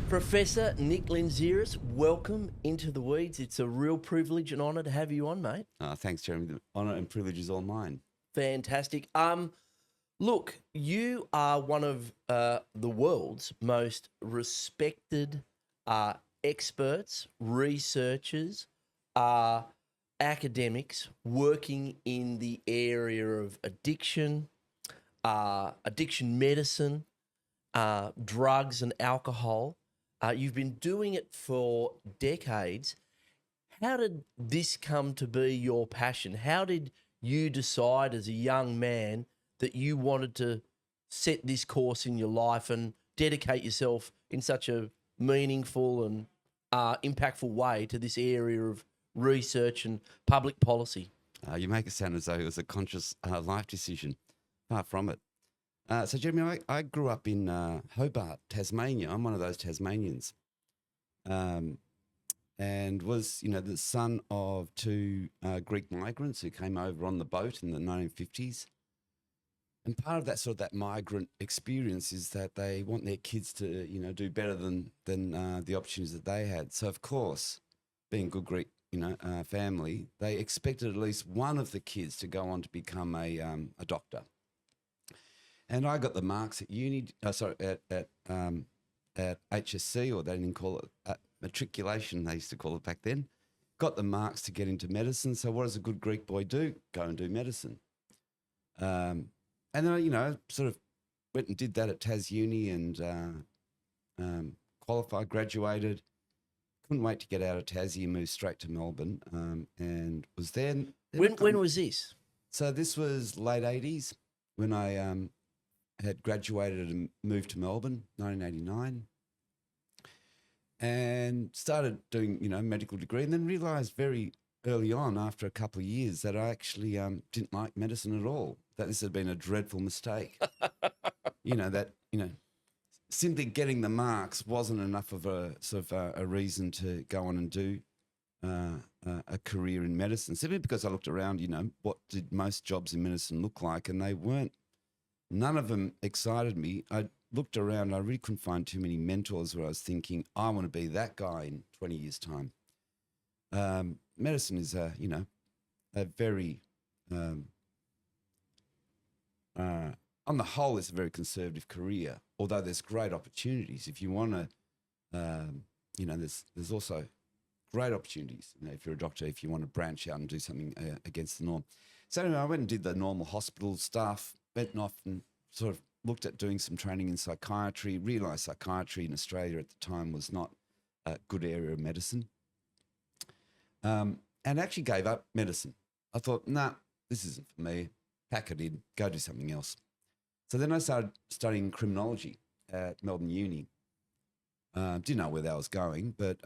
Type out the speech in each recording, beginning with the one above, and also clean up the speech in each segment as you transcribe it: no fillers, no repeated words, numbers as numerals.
Professor Nick Lintzeris, welcome into the weeds. It's a real privilege and honour to have you on, mate. Thanks, Jeremy. The honour and privilege is all mine. Fantastic. Look, you are one of the world's most respected experts, researchers, academics working in the area of addiction, addiction medicine, drugs and alcohol. You've been doing it for decades. How did this come to be your passion? How did you decide as a young man that you wanted to set this course in your life and dedicate yourself in such a meaningful and impactful way to this area of research and public policy? You make it sound as though it was a conscious life decision. Far from it. So, Jeremy, I grew up in Hobart, Tasmania. I'm one of those Tasmanians. And was, the son of two Greek migrants who came over on the boat in the 1950s. And part of that migrant experience is that they want their kids to, do better than the opportunities that they had. So, of course, being a good Greek, family, they expected at least one of the kids to go on to become a doctor. And I got the marks at at HSC, or they didn't call it matriculation, they used to call it back then. Got the marks to get into medicine. So what does a good Greek boy do? Go and do medicine. And then I, sort of went and did that at Tas Uni and qualified, graduated. Couldn't wait to get out of Tassie and move straight to Melbourne. And was there. When was this? So this was late 80s when I had graduated and moved to Melbourne, 1989, and started doing, medical degree, and then realised very early on, after a couple of years, that I actually didn't like medicine at all, that this had been a dreadful mistake. Simply getting the marks wasn't enough of a sort of a reason to go on and do a career in medicine, simply because I looked around, what did most jobs in medicine look like, and they weren't. None of them excited me. I looked around, I really couldn't find too many mentors where I was thinking, I want to be that guy in 20 years' time. Medicine is a very, on the whole, it's a very conservative career, although there's great opportunities. If you want to, there's also great opportunities, if you're a doctor, if you want to branch out and do something against the norm. So anyway, I went and did the normal hospital stuff, went off and sort of looked at doing some training in psychiatry, realised psychiatry in Australia at the time was not a good area of medicine, and actually gave up medicine. I thought, nah, this isn't for me. Pack it in, go do something else. So then I started studying criminology at Melbourne Uni. Didn't know where that was going, but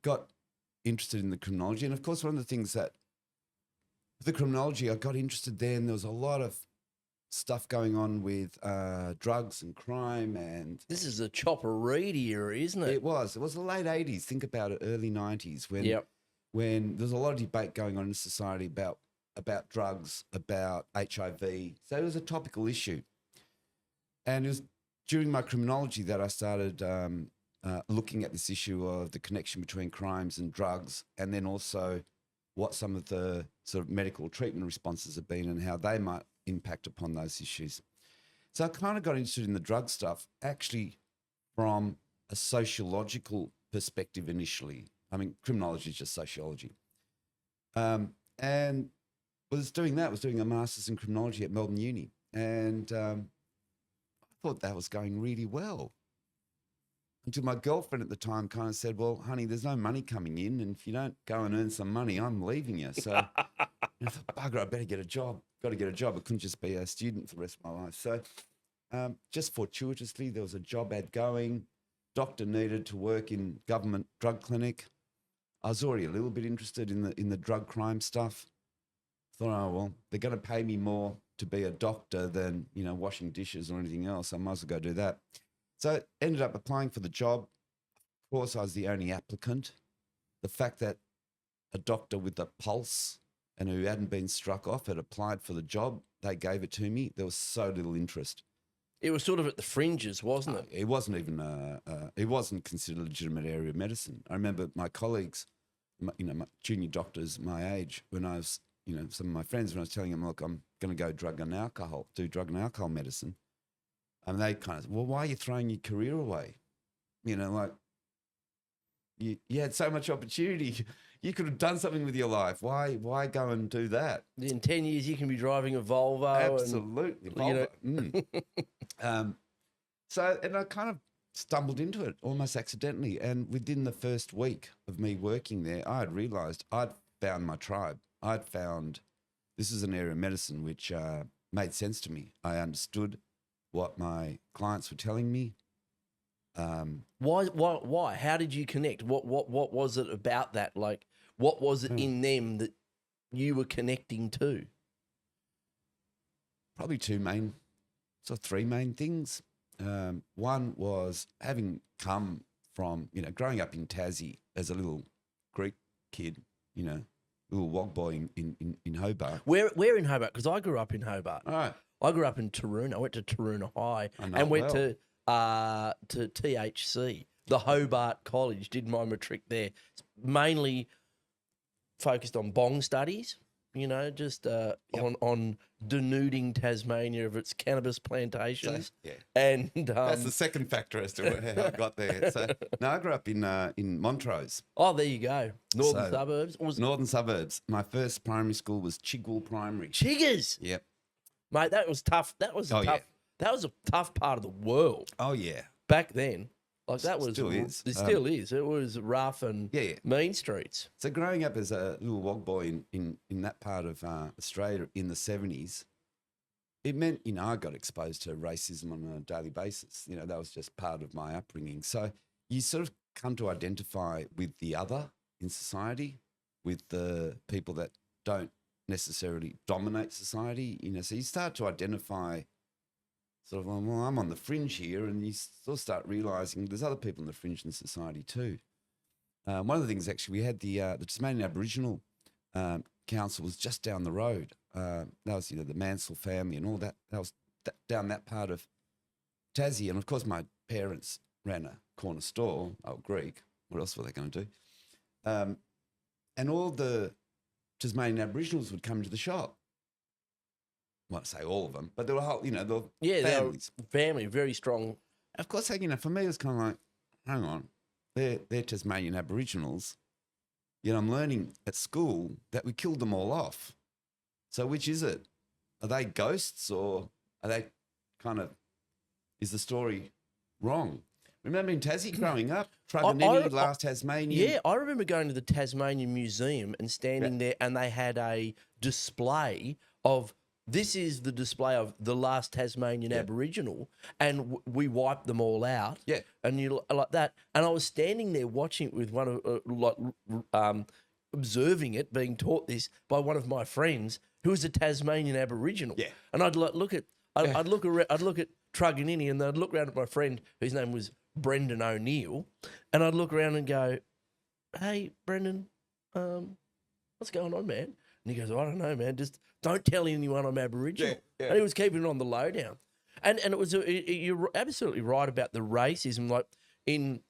got interested in the criminology. And of course, one of the things that the criminology, I got interested there, and there was a lot of stuff going on with drugs and crime. And This is a chopper read era, isn't it? It was the late 80s. Think about it, early 90s, when there's a lot of debate going on in society about drugs, about HIV. So it was a topical issue. And it was during my criminology that I started looking at this issue of the connection between crimes and drugs, and then also what some of the sort of medical treatment responses have been and how they might impact upon those issues. So I kind of got interested in the drug stuff actually from a sociological perspective initially. I mean, criminology is just sociology. And was doing a master's in criminology at Melbourne Uni. And I thought that was going really well. Until my girlfriend at the time kind of said, well, honey, there's no money coming in, and if you don't go and earn some money, I'm leaving you. So I thought, bugger, I better get a job. Got to get a job. I couldn't just be a student for the rest of my life. So just fortuitously, there was a job ad going. Doctor needed to work in government drug clinic. I was already a little bit interested in the drug crime stuff. Thought, oh, well, they're going to pay me more to be a doctor than, washing dishes or anything else. I might as well go do that. So I ended up applying for the job. Of course, I was the only applicant. The fact that a doctor with a pulse and who hadn't been struck off had applied for the job, they gave it to me. There was so little interest. It was sort of at the fringes, wasn't it? It wasn't even it wasn't considered a legitimate area of medicine. I remember my colleagues, my junior doctors my age, when I was, some of my friends, when I was telling them, look, I'm going to go do drug and alcohol medicine. And they kind of, well, why are you throwing your career away? Like you had so much opportunity. You could have done something with your life. Why go and do that? In 10 years, you can be driving a Volvo. Absolutely. And I kind of stumbled into it almost accidentally. And within the first week of me working there, I had realised I'd found my tribe. I'd found this is an area of medicine which made sense to me. I understood what my clients were telling me. Why? How did you connect? What was it about that? Like, what was it in them that you were connecting to? Probably three main things. One was having come from, growing up in Tassie as a little Greek kid, little wog boy in Hobart. Where in Hobart? Because I grew up in Hobart. All right. I grew up in Taroona. I went to Taroona High and went to THC, the Hobart College. Did my matric there. It's mainly focused on bong studies. On denuding Tasmania of its cannabis plantations. And that's the second factor as to how I got there. So I grew up in Montrose. Oh, there you go. Northern suburbs. Northern suburbs. My first primary school was Chigwell Primary. Chiggers. Yep. Mate, that was tough. That was tough. That was a tough part of the world. Oh yeah. Back then. Like that was still is. It still is. It was rough and mean streets. So growing up as a little wog boy in that part of Australia in the 70s, it meant, I got exposed to racism on a daily basis. That was just part of my upbringing. So you sort of come to identify with the other in society, with the people that don't necessarily dominate society. So you start to identify sort of, well, I'm on the fringe here, and you sort of start realising there's other people on the fringe in society too. One of the things, actually, we had the Tasmanian Aboriginal Council was just down the road. That was, the Mansell family and all that. That was down that part of Tassie. And, of course, my parents ran a corner store. Oh, Greek. What else were they going to do? And all the Tasmanian Aboriginals would come to the shop. I won't say all of them, but there were whole, there were families. Family, very strong. Of course, for me, it was kind of like, hang on, they're Tasmanian Aboriginals. I'm learning at school that we killed them all off. So which is it? Are they ghosts, or are they is the story wrong? Remember in Tassie growing up, Truganini, last Tasmanian? Yeah, I remember going to the Tasmanian Museum and standing there, and they had a display of, this is the display of the last Tasmanian Aboriginal, and we wiped them all out. Yeah. And you like that. And I was standing there watching it with one of, observing it, being taught this by one of my friends who was a Tasmanian Aboriginal. Yeah. And I'd look at Truganini, and then I'd look around at my friend whose name was Brendan O'Neill, and I'd look around and go, "Hey, Brendan, what's going on, man?" And he goes, "I don't know, man. Just don't tell anyone I'm Aboriginal." Yeah. And he was keeping it on the lowdown. And it was you're absolutely right about the racism. Like in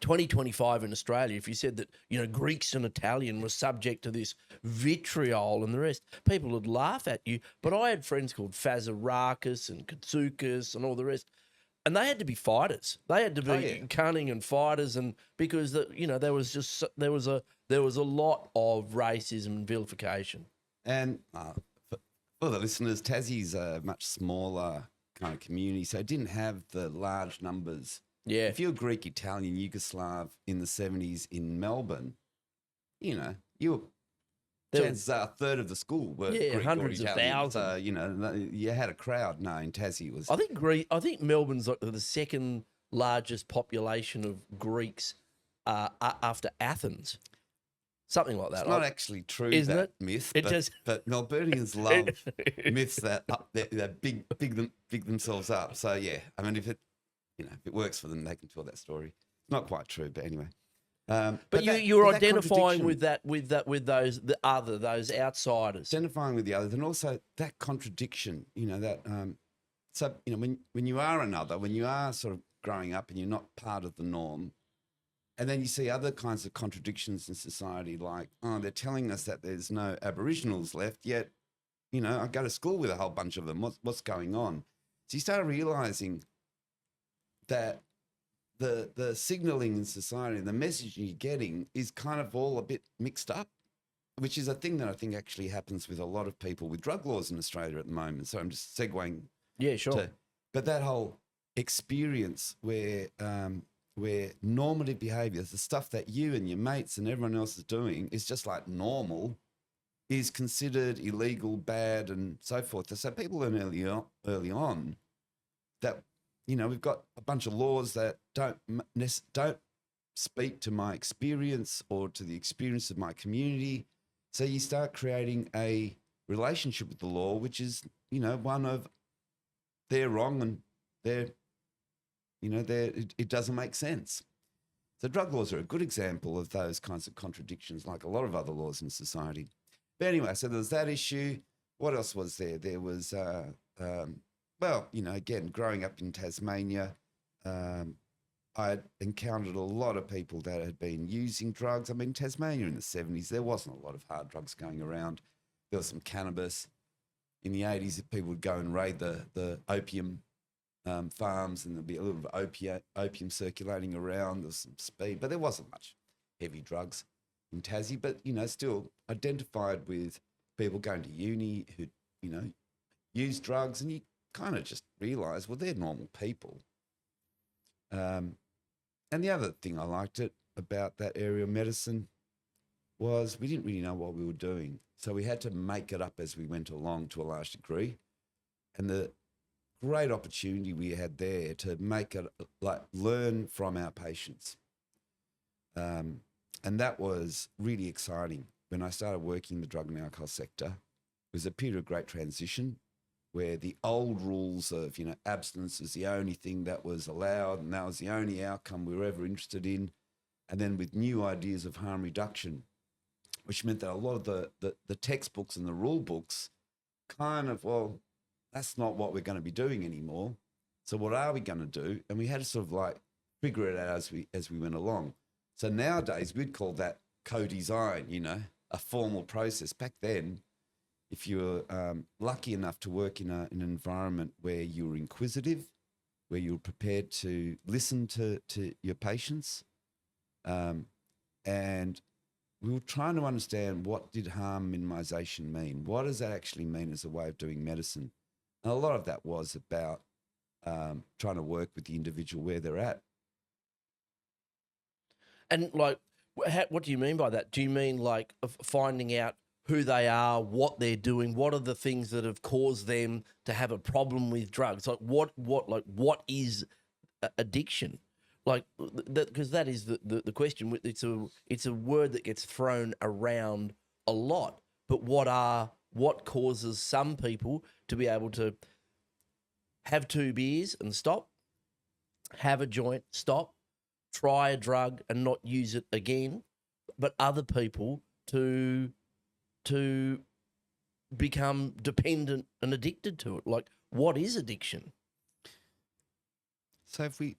2025 in Australia, if you said that Greeks and Italian were subject to this vitriol and the rest, people would laugh at you. But I had friends called Fazarakis and Katsukas and all the rest, and they had to be fighters. They had to be cunning and fighters, and because there was a lot of racism and vilification. And for the listeners, Tassie's a much smaller kind of community, so it didn't have the large numbers. Yeah. If you're Greek, Italian, Yugoslav in the 70s in Melbourne, you were, chances are a third of the school were Greek hundreds or of Italian. thousands. So, you had a crowd. No, in Tassie it was. I think Melbourne's like the second largest population of Greeks after Athens. Something like that. It's not actually true, isn't that it? myth, But Melburnians love myths that big themselves up. So yeah, I mean, if it works for them, they can tell that story. It's not quite true, but anyway. But you're identifying with those outsiders. Identifying with the others, and also that contradiction. That So, when you are another, when you are sort of growing up and you're not part of the norm, and then you see other kinds of contradictions in society, like, oh, they're telling us that there's no Aboriginals left, yet, I go to school with a whole bunch of them. What's going on? So you start realizing that the signaling in society and the message you're getting is kind of all a bit mixed up, which is a thing that I think actually happens with a lot of people with drug laws in Australia at the moment. So I'm just segueing. Yeah, sure. But that whole experience where normative behaviours, the stuff that you and your mates and everyone else is doing is just like normal, is considered illegal, bad, and so forth. So people learn early on that, we've got a bunch of laws that don't speak to my experience or to the experience of my community. So you start creating a relationship with the law, which is, one of they're wrong and it doesn't make sense. So drug laws are a good example of those kinds of contradictions, like a lot of other laws in society. But anyway, so there's that issue. What else was there? There was, again, growing up in Tasmania, I encountered a lot of people that had been using drugs. I mean, Tasmania in the 70s, there wasn't a lot of hard drugs going around. There was some cannabis. In the 80s, people would go and raid the opium farms, and there'd be a little bit of opium circulating around. There was some speed, but there wasn't much heavy drugs in Tassie. But, still identified with people going to uni who, use drugs, and you kind of just realise, well, they're normal people. And the other thing I liked about that area of medicine was we didn't really know what we were doing. So we had to make it up as we went along to a large degree. And the great opportunity we had there to make it, like, learn from our patients. And that was really exciting. When I started working in the drug and alcohol sector, it was a period of great transition where the old rules of, abstinence was the only thing that was allowed, and that was the only outcome we were ever interested in. And then with new ideas of harm reduction, which meant that a lot of the textbooks and the rule books kind of, well, that's not what we're going to be doing anymore. So what are we going to do? And we had to sort of like figure it out as we went along. So nowadays we'd call that co-design, a formal process. Back then, if you were lucky enough to work in an environment where you were inquisitive, where you were prepared to listen to your patients, and we were trying to understand, what did harm minimisation mean? What does that actually mean as a way of doing medicine? And a lot of that was about trying to work with the individual where they're at. And like, what do you mean by that? Do you mean like finding out who they are, what they're doing, what are the things that have caused them to have a problem with drugs? Like what is addiction? Like that, because that is the question. It's a word that gets thrown around a lot. But what causes some people to be able to have 2 beers and stop, have a joint, stop, try a drug and not use it again, but other people to become dependent and addicted to it? Like, what is addiction? So if we,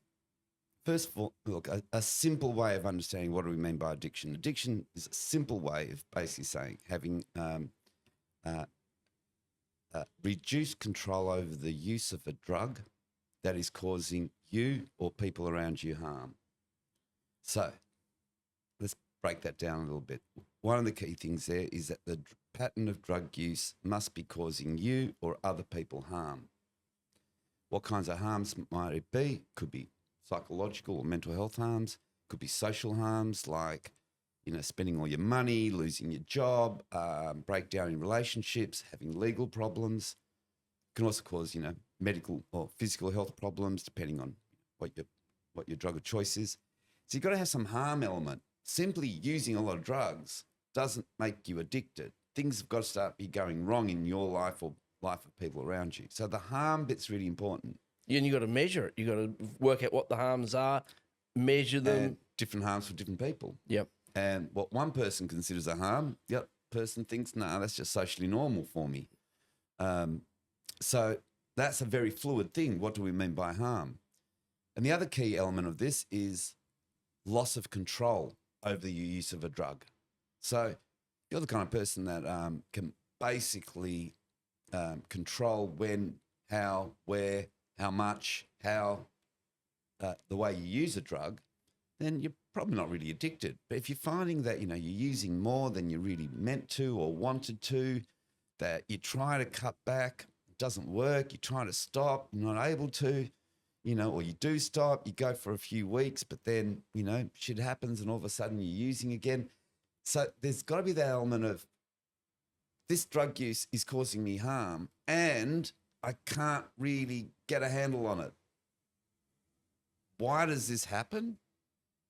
first of all, look, a simple way of understanding what do we mean by addiction. Addiction is a simple way of basically saying having reduced control over the use of a drug that is causing you or people around you harm. So let's break that down a little bit. One of the key things there is that the pattern of drug use must be causing you or other people harm. What kinds of harms might it be? Could be psychological or mental health harms. Could be social harms like, spending all your money, losing your job, breakdown in relationships, having legal problems. It can also cause, medical or physical health problems depending on what your drug of choice is. So you've got to have some harm element. Simply using a lot of drugs doesn't make you addicted. Things have got to start be going wrong in your life or life of people around you. So the harm bit's really important. Yeah, and you got to measure it. You got to work out what the harms are, measure them. And different harms for different people. Yep. And what one person considers a harm, the other person thinks, no, that's just socially normal for me. So that's a very fluid thing. What do we mean by harm? And the other key element of this is loss of control over the use of a drug. So you're the kind of person that can basically control when, how, where, how much, how, the way you use a drug, then you're probably not really addicted. But if you're finding that, you're using more than you really meant to or wanted to, that you try to cut back, it doesn't work, you try to stop, you're not able to, or you do stop, you go for a few weeks, but then, shit happens and all of a sudden you're using again. So there's got to be that element of this drug use is causing me harm and I can't really get a handle on it. Why does this happen?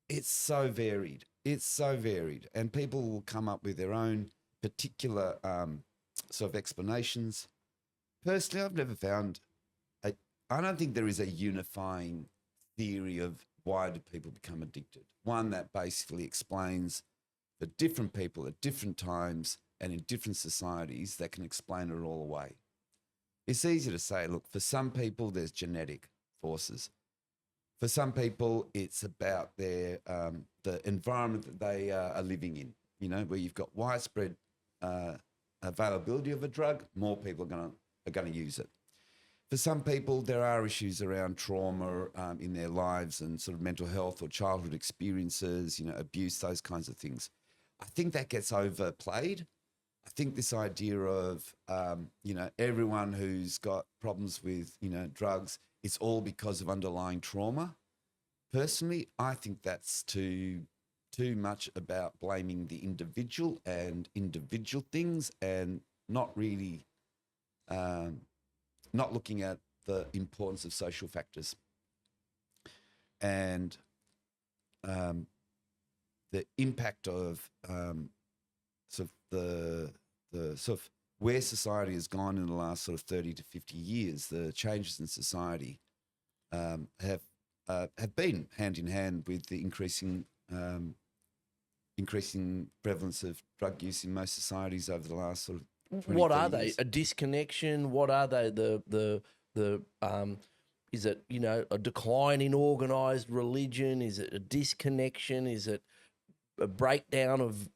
It's so varied. It's so varied. And people will come up with their own particular sort of explanations. Personally, I've never found, I don't think there is a unifying theory of why do people become addicted. One that basically explains for different people at different times and in different societies that can explain it all away. It's easy to say, look, for some people, there's genetic forces. For some people, it's about their the environment that they are living in, where you've got widespread availability of a drug, more people are going to use it. For some people, there are issues around trauma in their lives and sort of mental health or childhood experiences, abuse, those kinds of things. I think that gets overplayed. I think this idea of, everyone who's got problems with, drugs, it's all because of underlying trauma. Personally, I think that's too much about blaming the individual and individual things and not really not looking at the importance of social factors and the impact of sort of the sort of where society has gone in the last sort of 30 to 50 years. The changes in society have been hand in hand with the increasing prevalence of drug use in most societies over the last sort of 20, What 30 are they? years. A disconnection? What are they? Is it, a decline in organised religion? Is it a disconnection? Is it a breakdown of,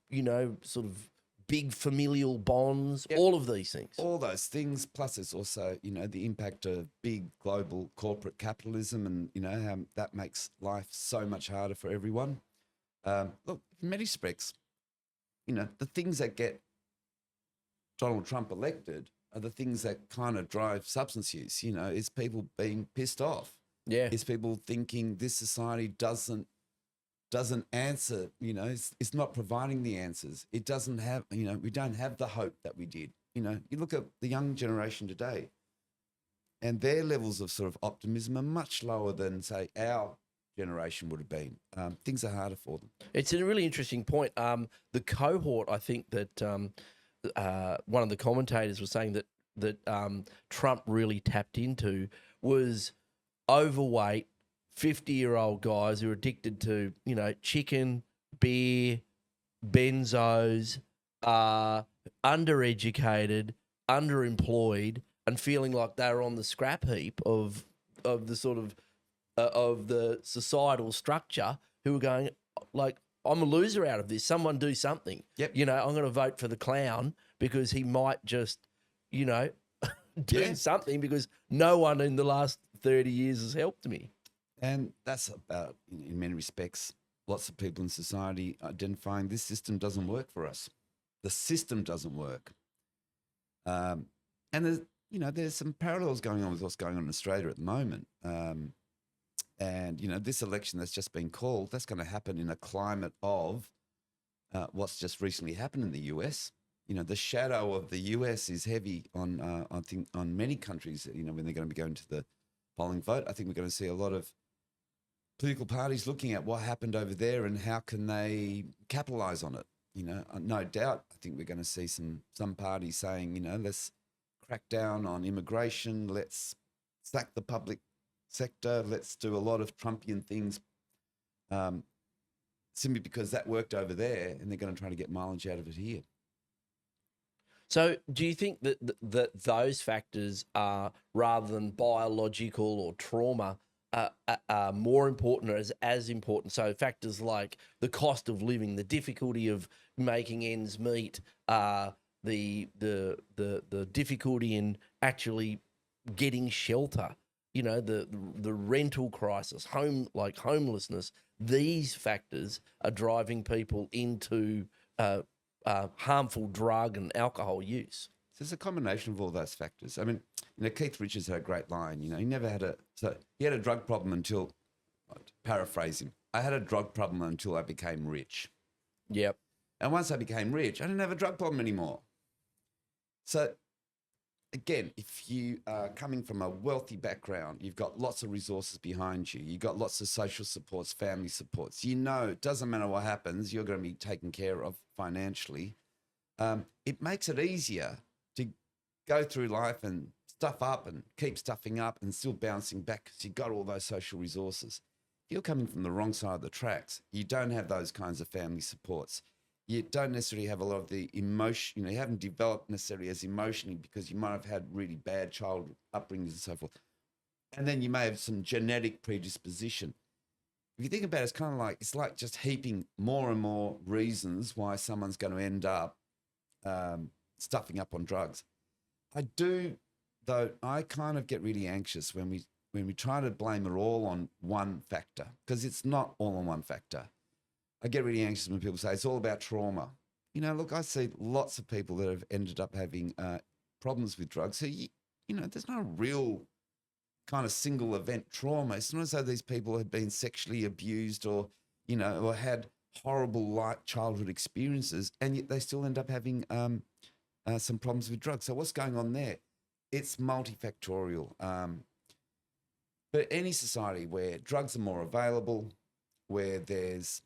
sort of big familial bonds? Yep. All of these things. All those things, plus it's also, the impact of big global corporate capitalism and, how that makes life so much harder for everyone. Look, in many respects, the things that get Donald Trump elected are the things that kind of drive substance use, is people being pissed off. Yeah. It's people thinking this society doesn't answer, it's not providing the answers. It doesn't have, we don't have the hope that we did. You look at the young generation today and their levels of sort of optimism are much lower than, say, our generation would have been. Things are harder for them. It's a really interesting point. The cohort, I think that one of the commentators was saying that Trump really tapped into was overweight 50-year-old guys who are addicted to, chicken, beer, benzos, undereducated, underemployed, and feeling like they're on the scrap heap of the sort of the societal structure, who are going like, I'm a loser out of this. Someone do something. Yep. I'm going to vote for the clown because he might just, do something, because no one in the last 30 years has helped me. And that's about, in many respects, lots of people in society identifying this system doesn't work for us. The system doesn't work. And there's some parallels going on with what's going on in Australia at the moment. And, this election that's just been called, that's going to happen in a climate of what's just recently happened in the US. The shadow of the US is heavy on many countries, when they're going to be going to the polling vote. I think we're going to see a lot of political parties looking at what happened over there and how can they capitalise on it. No doubt, I think we're going to see some parties saying, let's crack down on immigration, let's sack the public sector, let's do a lot of Trumpian things, simply because that worked over there and they're going to try to get mileage out of it here. So, do you think that those factors are, rather than biological or trauma, are more important, or as important? So, factors like the cost of living, the difficulty of making ends meet, the difficulty in actually getting shelter, the rental crisis, homelessness. These factors are driving people into harmful drug and alcohol use. So it's a combination of all those factors. I mean, Keith Richards had a great line. He had a drug problem until, to paraphrase him, I had a drug problem until I became rich. Yep. And once I became rich, I didn't have a drug problem anymore. So again, if you are coming from a wealthy background, you've got lots of resources behind you, you've got lots of social supports, family supports, it doesn't matter what happens, you're going to be taken care of financially. It makes it easier to go through life and stuff up and keep stuffing up and still bouncing back because you've got all those social resources. If you're coming from the wrong side of the tracks, you don't have those kinds of family supports. You don't necessarily have a lot of the emotion, you haven't developed necessarily as emotionally because you might have had really bad childhood upbringings and so forth. And then you may have some genetic predisposition. If you think about it, it's like just heaping more and more reasons why someone's going to end up stuffing up on drugs. I kind of get really anxious when we try to blame it all on one factor, because it's not all on one factor. I get really anxious when people say it's all about trauma. Look, I see lots of people that have ended up having problems with drugs. So, there's no real kind of single event trauma. It's not as though these people have been sexually abused or had horrible childhood experiences, and yet they still end up having some problems with drugs. So what's going on there? It's multifactorial. But any society where drugs are more available, where there's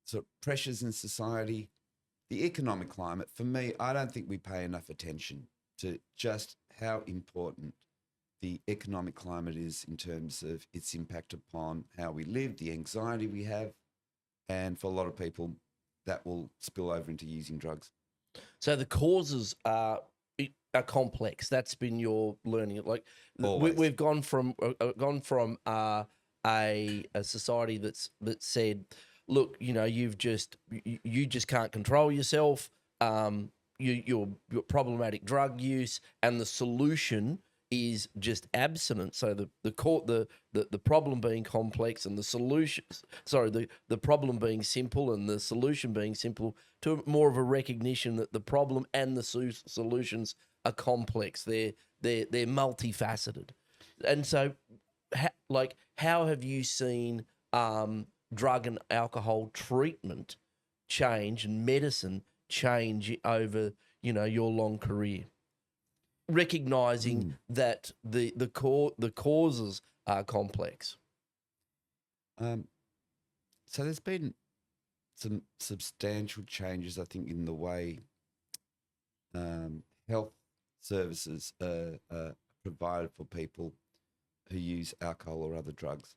sort of pressures in society, the economic climate, for me, I don't think we pay enough attention to just how important the economic climate is in terms of its impact upon how we live, the anxiety we have, and for a lot of people, that will spill over into using drugs. So the causes are complex. That's been your learning. Like we've gone from a society that said, look, you just can't control yourself. Your problematic drug use, and the solution is just abstinence. So the problem being complex and the problem being simple and the solution being simple, to more of a recognition that the problem and the solutions are complex. They're multifaceted. And so how have you seen drug and alcohol treatment change and medicine change over your long career, recognizing that the causes are complex? So there's been some substantial changes, I think, in the way health services are provided for people who use alcohol or other drugs,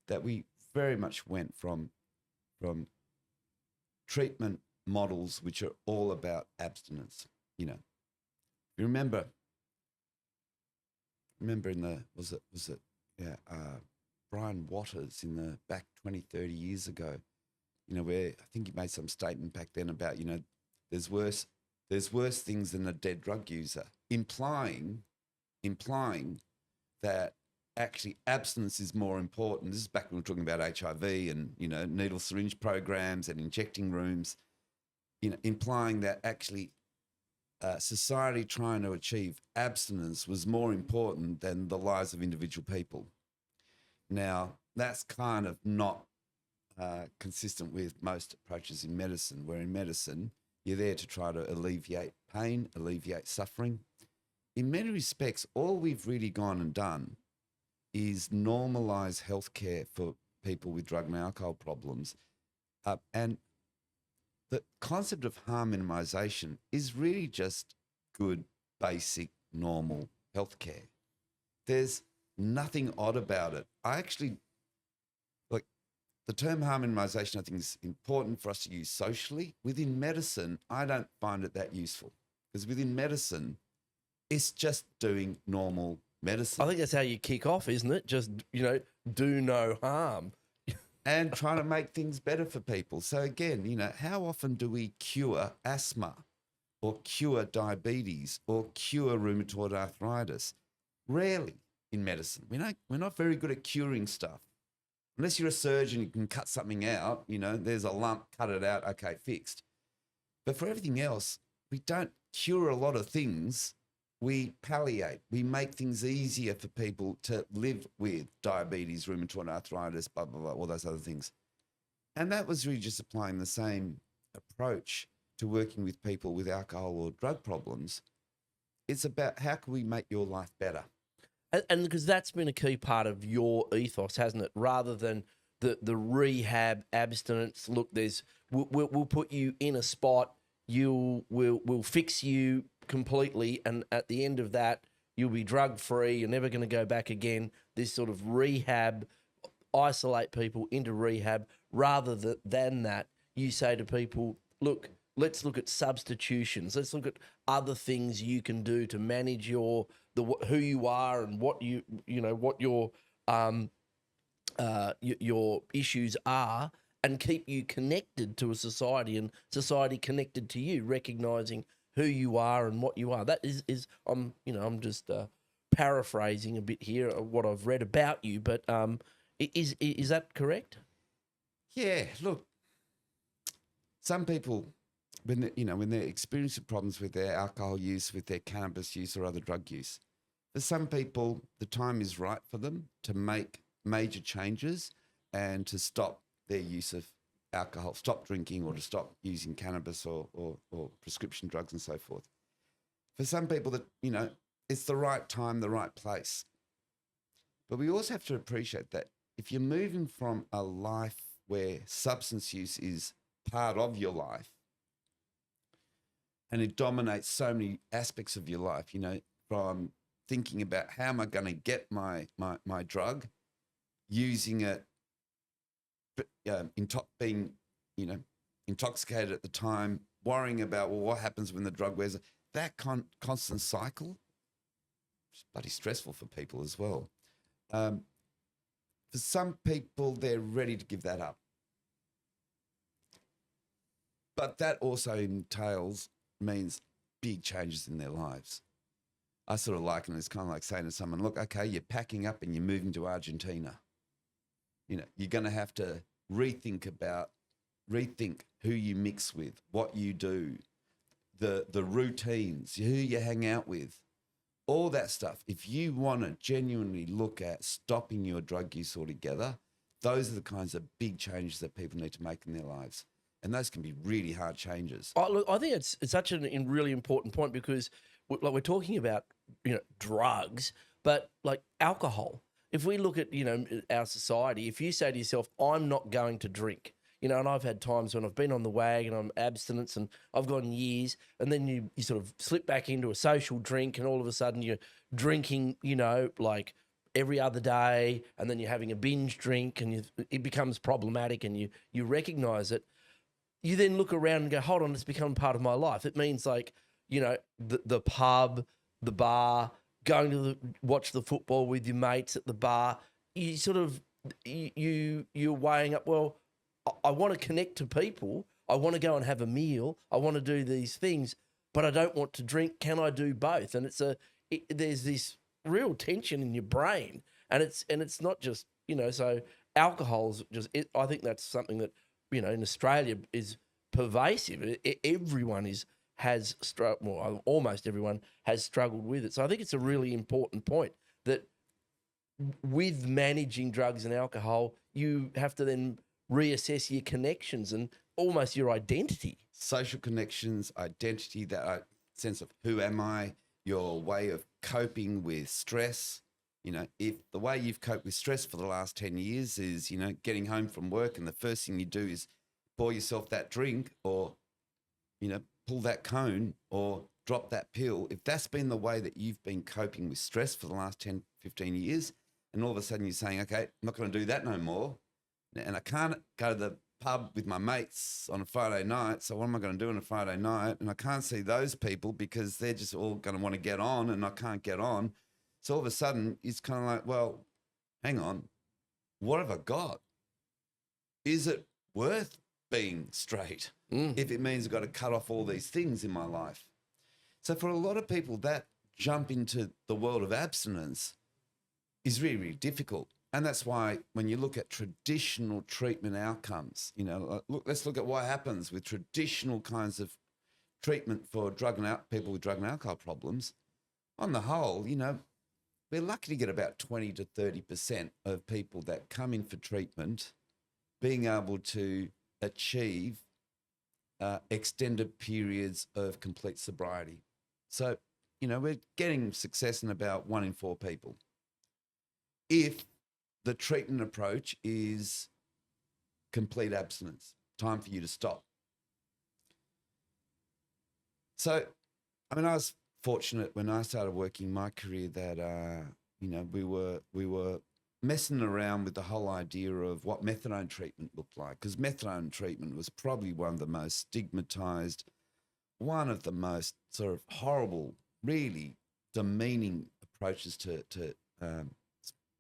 that we very much went from treatment models which are all about abstinence. You remember in the Brian Waters in the back 20, 30 years ago, where I think he made some statement back then about, there's worse things than a dead drug user, implying that actually abstinence is more important. This is back when we were talking about HIV and, needle syringe programs and injecting rooms, implying that actually society trying to achieve abstinence was more important than the lives of individual people. Now, that's kind of not consistent with most approaches in medicine, where in medicine, you're there to try to alleviate pain, alleviate suffering. In many respects, all we've really gone and done is normalise healthcare for people with drug and alcohol problems. And the concept of harm minimisation is really just good, basic, normal healthcare. There's nothing odd about it. I actually, the term harm minimization, I think, is important for us to use socially. Within medicine, I don't find it that useful, because within medicine, it's just doing normal medicine. I think that's how you kick off, isn't it? Just, do no harm. And trying to make things better for people. So again, how often do we cure asthma or cure diabetes or cure rheumatoid arthritis? Rarely in medicine. We're not very good at curing stuff. Unless you're a surgeon, you can cut something out, there's a lump, cut it out, okay, fixed. But for everything else, we don't cure a lot of things. We palliate. We make things easier for people to live with diabetes, rheumatoid arthritis, blah, blah, blah, all those other things. And that was really just applying the same approach to working with people with alcohol or drug problems. It's about how can we make your life better? And because that's been a key part of your ethos, hasn't it? Rather than the rehab abstinence. Look, we'll put you in a spot. We'll fix you completely, and at the end of that, you'll be drug free. You're never going to go back again. This sort of rehab, isolate people into rehab. Rather than that, you say to people, look, let's look at substitutions. Let's look at other things you can do to manage who you are and what what your issues are, and keep you connected to a society and society connected to you, recognizing who you are and what you are. That is I'm just paraphrasing a bit here of what I've read about you, but is that correct? Yeah, look, some people, when they're experiencing problems with their alcohol use, with their cannabis use or other drug use, for some people, the time is right for them to make major changes and to stop their use of alcohol, stop drinking, or to stop using cannabis or prescription drugs and so forth. For some people, that it's the right time, the right place. But we also have to appreciate that if you're moving from a life where substance use is part of your life and it dominates so many aspects of your life, from thinking about how am I going to get my drug, using it, being intoxicated at the time, worrying about what happens when the drug wears. That constant cycle is bloody stressful for people as well. For some people, they're ready to give that up. But that also means big changes in their lives. I sort of liken it as kind of like saying to someone, look, okay, you're packing up and you're moving to Argentina. You're going to have to rethink who you mix with, what you do, the routines, who you hang out with, all that stuff. If you want to genuinely look at stopping your drug use altogether, those are the kinds of big changes that people need to make in their lives. And those can be really hard changes. Oh, look, I think it's such a really important point, because we're talking about, drugs, but like alcohol. If we look at, our society, if you say to yourself, I'm not going to drink, and I've had times when I've been on the wag and I'm abstinence and I've gone years, and then you sort of slip back into a social drink, and all of a sudden you're drinking, like every other day, and then you're having a binge drink, and it becomes problematic, and you recognize it. You then look around and go, hold on, it's become part of my life. It means like, the pub, the bar, going to watch the football with your mates at the bar. You sort of, you're weighing up, well, I want to connect to people. I want to go and have a meal. I want to do these things, but I don't want to drink. Can I do both? And there's this real tension in your brain, and it's not just, so alcohol's just, I think that's something that, in Australia is pervasive. Everyone almost everyone has struggled with it. So I think it's a really important point that with managing drugs and alcohol, you have to then reassess your connections and almost your identity. Social connections, identity, that sense of who am I, your way of coping with stress. If the way you've coped with stress for the last 10 years is, getting home from work and the first thing you do is pour yourself that drink or, pull that cone or drop that pill. If that's been the way that you've been coping with stress for the last 10, 15 years, and all of a sudden you're saying, okay, I'm not going to do that no more. and I can't go to the pub with my mates on a Friday night. So what am I going to do on a Friday night? And I can't see those people because they're just all going to want to get on and I can't get on. So all of a sudden it's kind of like, well, hang on, what have I got? Is it worth being straight if it means I've got to cut off all these things in my life? So for a lot of people, that jump into the world of abstinence is really, really difficult. And that's why when you look at traditional treatment outcomes, you know, let's look at what happens with traditional kinds of treatment for people with drug and alcohol problems. On the whole, you know, we're lucky to get about 20 to 30% of people that come in for treatment being able to achieve extended periods of complete sobriety. So, you know, we're getting success in about 1 in 4 people. If the treatment approach is complete abstinence, time for you to stop. So, I mean, I was fortunate when I started working my career that, you know, we were messing around with the whole idea of what methadone treatment looked like, because methadone treatment was probably one of the most stigmatized, one of the most sort of horrible, really demeaning approaches to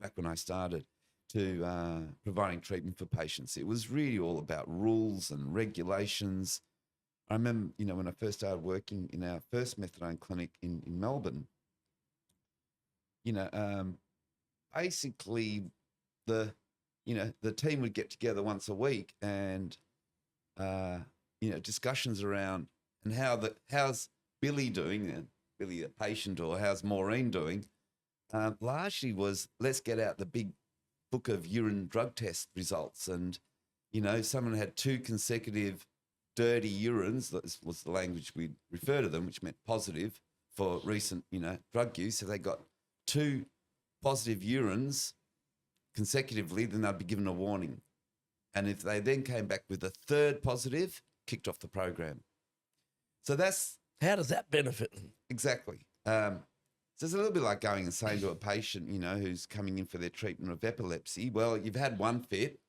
back when I started, to providing treatment for patients. It was really all about rules and regulations. I remember, you know, when I first started working in our first methadone clinic in Melbourne, you know, basically the team would get together once a week and, you know, discussions around and how's Billy doing, and Billy the patient, or how's Maureen doing, largely was, let's get out the big book of urine drug test results. And, you know, someone had 2 consecutive dirty urines, that was the language we refer to them, which meant positive for recent, you know, drug use. So they got 2 positive urines consecutively, then they'd be given a warning. And if they then came back with a 3rd positive, kicked off the program. So that's... How does that benefit them? Exactly. So it's a little bit like going and saying to a patient, you know, who's coming in for their treatment of epilepsy, well, you've had 1 fit.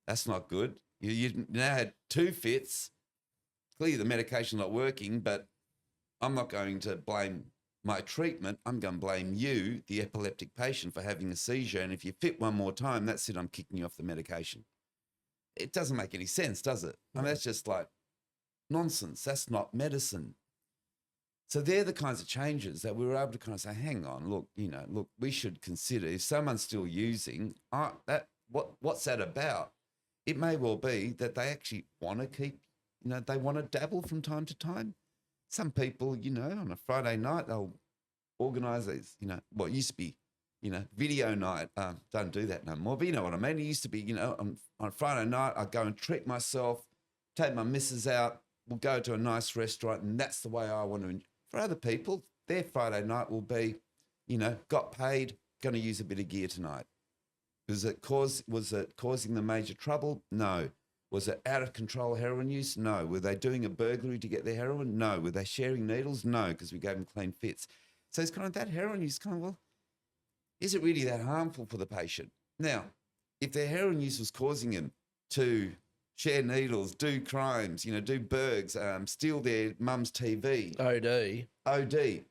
That's not good. You've now had 2 fits. Clearly the medication's not working, but I'm not going to blame my treatment. I'm going to blame you, the epileptic patient, for having a seizure. And if you fit 1 more time, that's it. I'm kicking you off the medication. It doesn't make any sense, does it? I mean, that's just like nonsense. That's not medicine. So they're the kinds of changes that we were able to kind of say, hang on, look, we should consider, if someone's still using what's that about? It may well be that they actually want to keep, you know, they want to dabble from time to time. Some people, you know, on a Friday night, they'll organise these, you know, what used to be, you know, video night. Don't do that no more, but you know what I mean? It used to be, you know, on a Friday night, I'd go and treat myself, take my missus out, we'll go to a nice restaurant, and that's the way I want to. For other people, their Friday night will be, you know, got paid, going to use a bit of gear tonight. Was it causing them major trouble? No. Was it out of control heroin use? No. Were they doing a burglary to get their heroin? No. Were they sharing needles? No, because we gave them clean fits. So it's kind of that heroin use kind of, well, is it really that harmful for the patient? Now, if their heroin use was causing them to share needles, do crimes, you know, do burgs, steal their mum's TV. OD.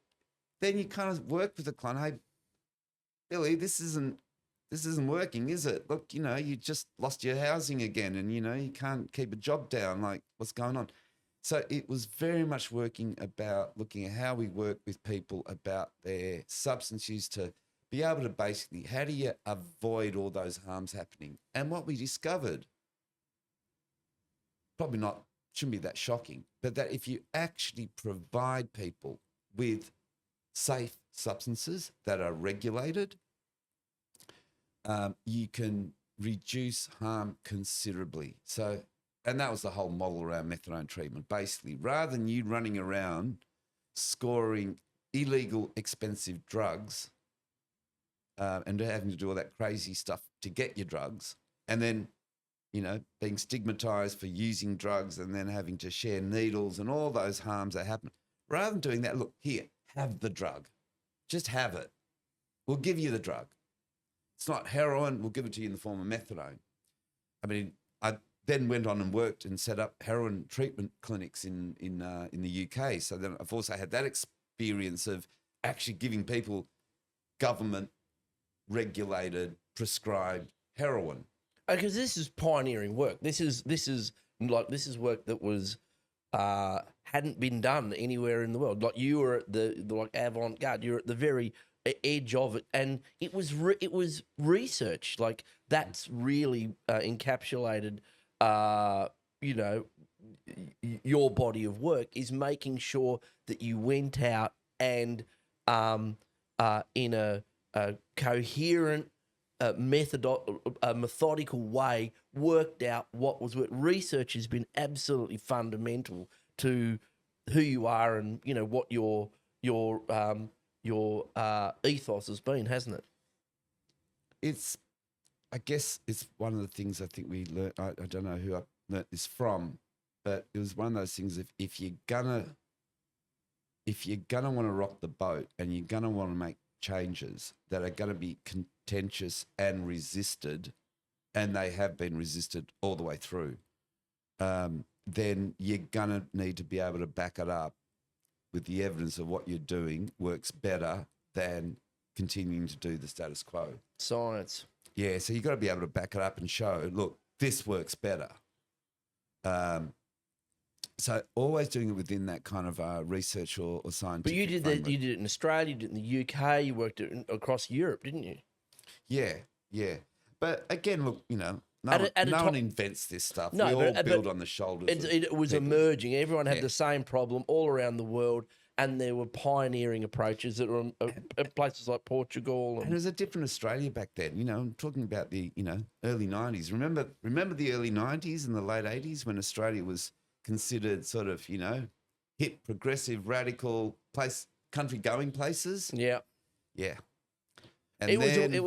Then you kind of work with the client. Hey, Billy, this isn't working, is it? Look, you know, you just lost your housing again and, you know, you can't keep a job down. Like, what's going on? So it was very much looking at how we work with people about their substance use to be able to basically, how do you avoid all those harms happening? And what we discovered, shouldn't be that shocking, but that if you actually provide people with safe substances that are regulated, you can reduce harm considerably. So, and that was the whole model around methadone treatment. Basically, rather than you running around scoring illegal, expensive drugs and having to do all that crazy stuff to get your drugs, and then, you know, being stigmatized for using drugs and then having to share needles and all those harms that happen. Rather than doing that, look, here, have the drug. Just have it. We'll give you the drug. It's not heroin. We'll give it to you in the form of methadone. I mean, I then went on and worked and set up heroin treatment clinics in the UK. So then I've also had that experience of actually giving people government regulated, prescribed heroin. Because this is pioneering work. This is work that was hadn't been done anywhere in the world. Like you were at the like avant-garde. You're at the very edge of it, and it was research. Like that's really encapsulated. You know, your body of work is making sure that you went out and in a coherent, methodical way worked out what was what. Research has been absolutely fundamental to who you are and what your ethos has been, hasn't it? I guess it's one of the things I think we learned. I don't know who I learnt this from, but it was one of those things. If you're gonna want to rock the boat and you're gonna want to make changes that are going to be contentious and resisted, and they have been resisted all the way through, then you're going to need to be able to back it up with the evidence of what you're doing works better than continuing to do the status quo. Science. Yeah, so you've got to be able to back it up and show, look, this works better. So always doing it within that kind of research or scientific. But you did that. You did it in Australia. You did it in the UK. You worked it across Europe, didn't you? Yeah. But again, look, no one invents this stuff. No, we all build on the shoulders. It was people. Emerging. Everyone had the same problem all around the world, and there were pioneering approaches that were at places like Portugal. And it was a different Australia back then. I'm talking about the early 90s. Remember the early 90s and the late 80s when Australia was considered sort of, hip, progressive, radical country going places. Yeah. Yeah. And it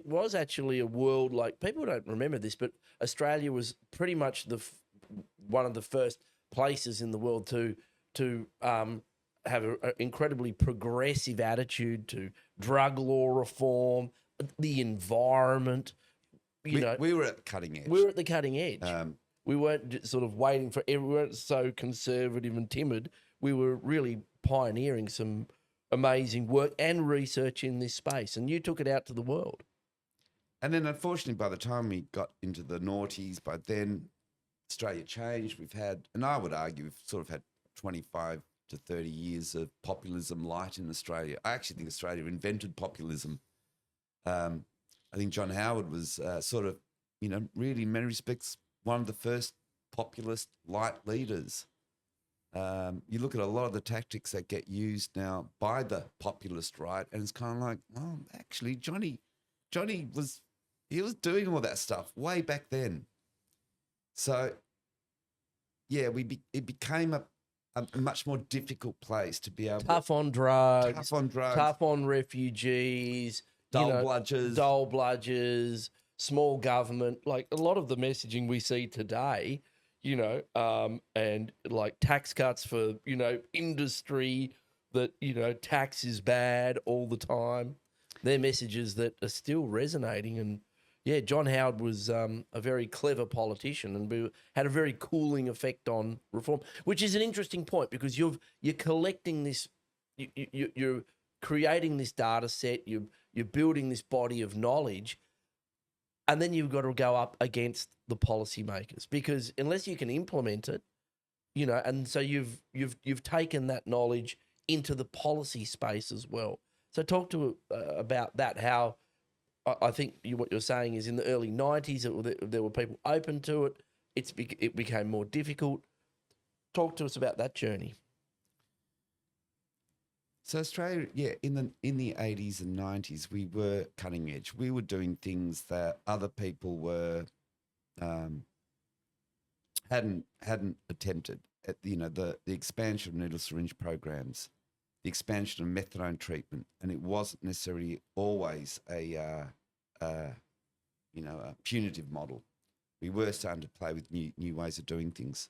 was actually a world, like, people don't remember this, but Australia was pretty much one of the first places in the world to have an incredibly progressive attitude to drug law reform, the environment. We were at the cutting edge. We were at the cutting edge. We weren't sort of waiting for. We weren't so conservative and timid. We were really pioneering some amazing work and research in this space, and you took it out to the world. And then, unfortunately, by the time we got into the noughties, by then Australia changed. We've had, and I would argue, we've sort of had 25 to 30 years of populism light in Australia. I actually think Australia invented populism. I think John Howard was sort of, really in many respects, one of the first populist light leaders. You look at a lot of the tactics that get used now by the populist right, and it's kind of like, well, actually, Johnny was doing all that stuff way back then. So, yeah, it became a much more difficult place to be able tough on drugs, tough on refugees, dole bludgers, small government, like a lot of the messaging we see today, and like tax cuts for, industry that, tax is bad all the time. They're messages that are still resonating. And yeah, John Howard was a very clever politician and had a very cooling effect on reform, which is an interesting point because you're collecting this, you're creating this data set, you're building this body of knowledge. And then you've got to go up against the policymakers because unless you can implement it, and so you've taken that knowledge into the policy space as well. So talk to about that. How I think what you're saying is in the early 90s there were people open to it. It became more difficult. Talk to us about that journey. So Australia, yeah, in the 80s and 90s, we were cutting edge. We were doing things that other people were hadn't attempted. The expansion of needle syringe programs, the expansion of methadone treatment, and it wasn't necessarily always a punitive model. We were starting to play with new ways of doing things.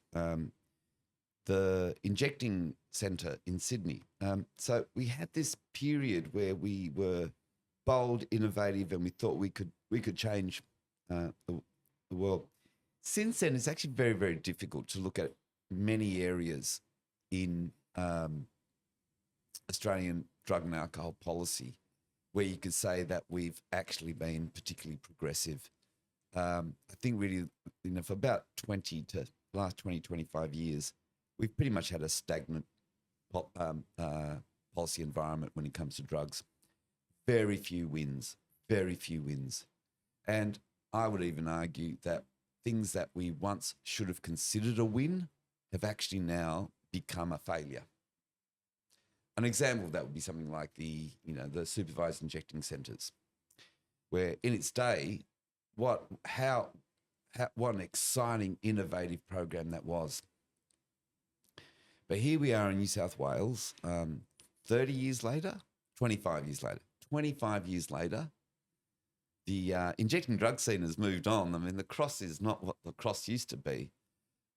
The injecting centre in Sydney. So we had this period where we were bold, innovative, and we thought we could change the world. Since then, it's actually very, very difficult to look at many areas in Australian drug and alcohol policy where you could say that we've actually been particularly progressive. I think really, for about 20 to the last 20, 25 years, we've pretty much had a stagnant policy environment when it comes to drugs. Very few wins, very few wins. And I would even argue that things that we once should have considered a win have actually now become a failure. An example of that would be something like the supervised injecting centres, where in its day, what an exciting, innovative program that was. But here we are in New South Wales, 30 years later, 25 years later, the injecting drug scene has moved on. I mean, the cross is not what the cross used to be.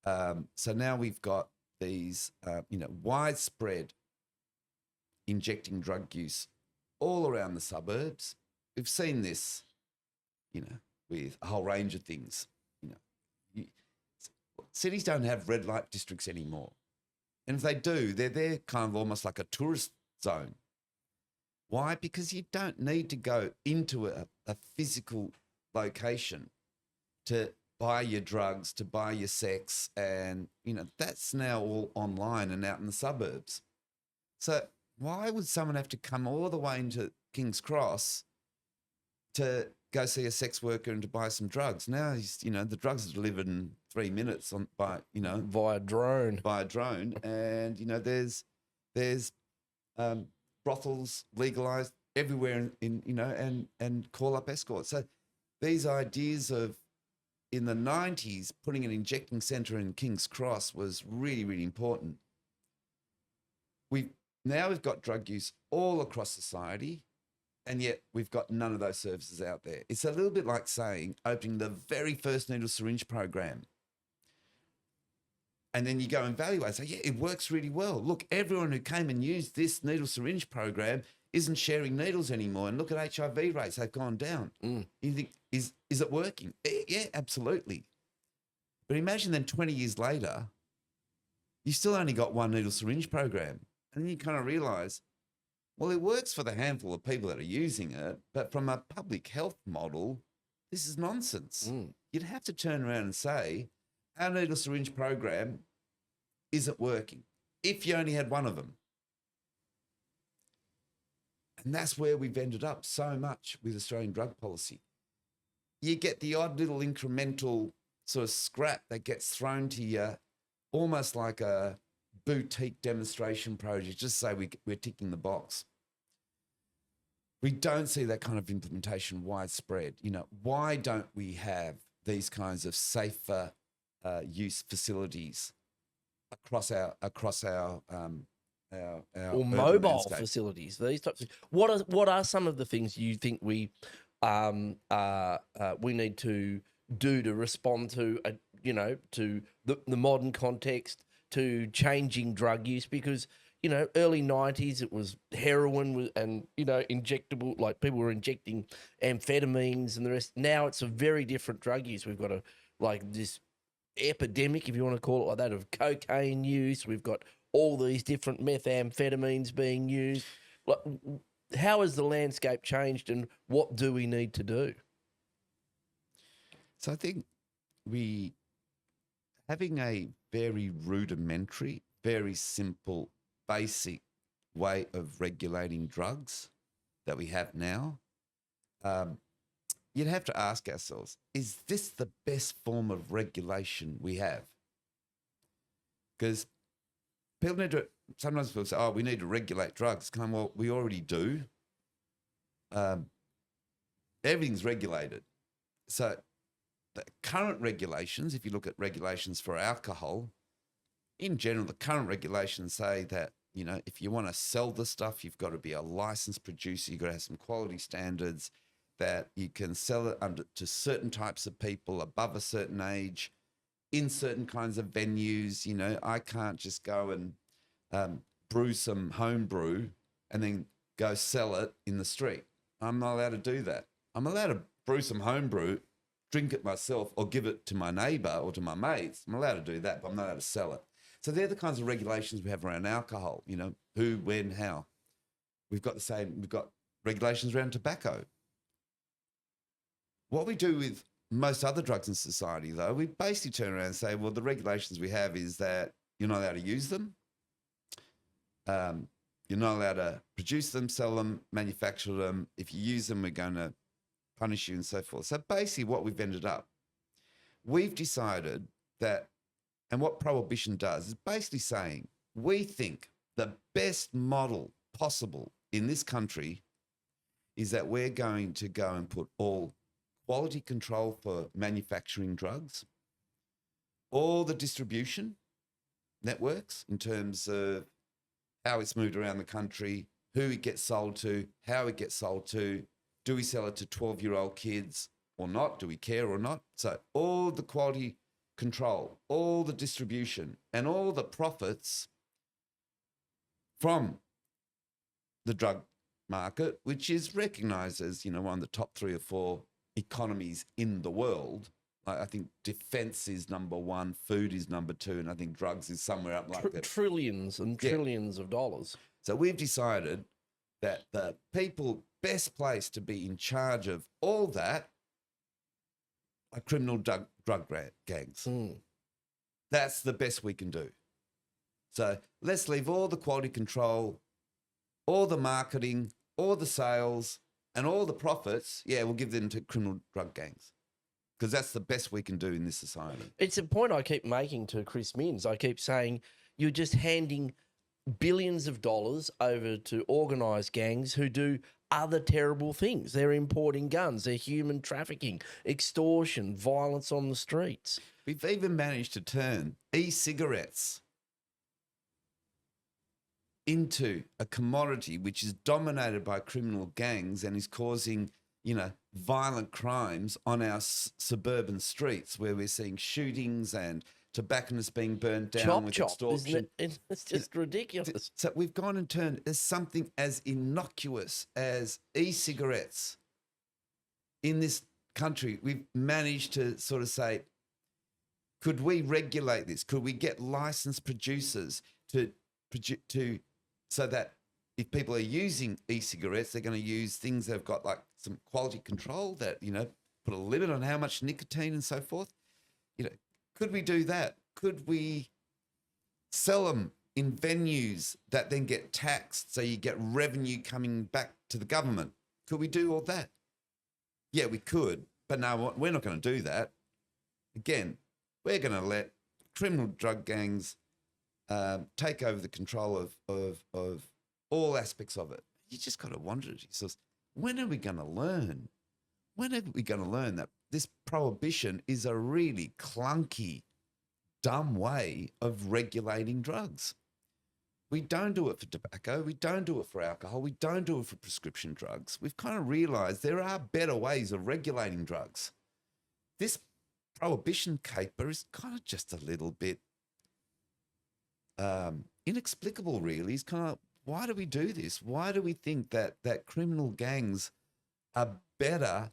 So now we've got these, widespread injecting drug use all around the suburbs. We've seen this, with a whole range of things. Cities don't have red light districts anymore. And if they do, they're kind of almost like a tourist zone. Why? Because you don't need to go into a physical location to buy your drugs, to buy your sex. And, that's now all online and out in the suburbs. So why would someone have to come all the way into King's Cross to go see a sex worker and to buy some drugs? Now, the drugs are delivered in 3 minutes via drone. And, there's brothels legalized everywhere and call up escorts. So these ideas of, in the 90s, putting an injecting centre in King's Cross was really, really important. We've got drug use all across society, and yet we've got none of those services out there. It's a little bit like saying opening the very first needle syringe program. And then you go and evaluate and say, yeah, it works really well. Look, everyone who came and used this needle syringe program isn't sharing needles anymore. And look at HIV rates, they've gone down. You think, is it working? Yeah, absolutely. But imagine then 20 years later, you still only got one needle syringe program. And then you kind of realise, well, it works for the handful of people that are using it, but from a public health model, this is nonsense. You'd have to turn around and say, our needle syringe program isn't working if you only had one of them. And that's where we've ended up so much with Australian drug policy. You get the odd little incremental sort of scrap that gets thrown to you, almost like a boutique demonstration project, just say we're ticking the box. We don't see that kind of implementation widespread. Why don't we have these kinds of safer use facilities across our or mobile landscape. Facilities? These types of, what are some of the things you think we need to do to respond to to the modern context, to changing drug use? Because early 90s it was heroin and injectable, like people were injecting amphetamines and the rest. Now it's a very different drug use. We've got this epidemic, if you want to call it like that, of cocaine use. We've got all these different methamphetamines being used. How has the landscape changed, and what do we need to do? So I think having a very rudimentary, very simple, basic way of regulating drugs that we have now, you'd have to ask ourselves, is this the best form of regulation we have? Because sometimes people say, we need to regulate drugs. Well, we already do. Everything's regulated. So the current regulations, if you look at regulations for alcohol, in general, the current regulations say that, if you want to sell the stuff, you've got to be a licensed producer. You've got to have some quality standards, that you can sell it to certain types of people above a certain age, in certain kinds of venues. I can't just go and brew some home brew and then go sell it in the street. I'm not allowed to do that. I'm allowed to brew some home brew drink it myself or give it to my neighbour or to my mates. I'm allowed to do that, but I'm not allowed to sell it. So they're the kinds of regulations we have around alcohol, you know, who, when, how. We've got regulations around tobacco. What we do with most other drugs in society, though, we basically turn around and say, well, the regulations we have is that you're not allowed to use them. You're not allowed to produce them, sell them, manufacture them. If you use them, we're going to punish you and so forth. So basically what we've ended up, we've decided that, and what Prohibition does is basically saying, we think the best model possible in this country is that we're going to go and put all quality control for manufacturing drugs, all the distribution networks in terms of how it's moved around the country, who it gets sold to, how it gets sold to, do we sell it to 12-year-old kids or not? Do we care or not? So all the quality control, all the distribution, and all the profits from the drug market, which is recognised as, you know, one of the top 3 or 4 economies in the world. I think defence is number 1, food is number 2, and I think drugs is somewhere up like that. Trillions and trillions of dollars. So we've decided that the people best placed to be in charge of all that are criminal drug gangs. That's the best we can do. So let's leave all the quality control, all the marketing, all the sales, and all the profits, we'll give them to criminal drug gangs, because that's the best we can do in this society. It's a point I keep making to Chris Minns. I keep saying you're just handing billions of dollars over to organised gangs who do other terrible things. They're importing guns, they're human trafficking, extortion, violence on the streets. We've even managed to turn e-cigarettes into a commodity which is dominated by criminal gangs and is causing, you know, violent crimes on our suburban streets, where we're seeing shootings and tobacconists being burned down with extortion. Isn't it? It's just ridiculous. So we've gone and turned as something as innocuous as e-cigarettes in this country. We've managed to sort of say, could we regulate this? Could we get licensed producers to so that if people are using e-cigarettes, they're going to use things that have got like some quality control that, you know, put a limit on how much nicotine and so forth. You know, could we do that? Could we sell them in venues that then get taxed so you get revenue coming back to the government? Could we do all that? Yeah, we could, but no, we're not going to do that. Again, we're going to let criminal drug gangs take over the control of all aspects of it. You just got to wonder to yourselves, when are we going to learn? When are we going to learn that this prohibition is a really clunky, dumb way of regulating drugs? We don't do it for tobacco. We don't do it for alcohol. We don't do it for prescription drugs. We've kind of realised there are better ways of regulating drugs. This prohibition caper is kind of just a little bit inexplicable, really. It's kind of, why do we do this? Why do we think that criminal gangs are better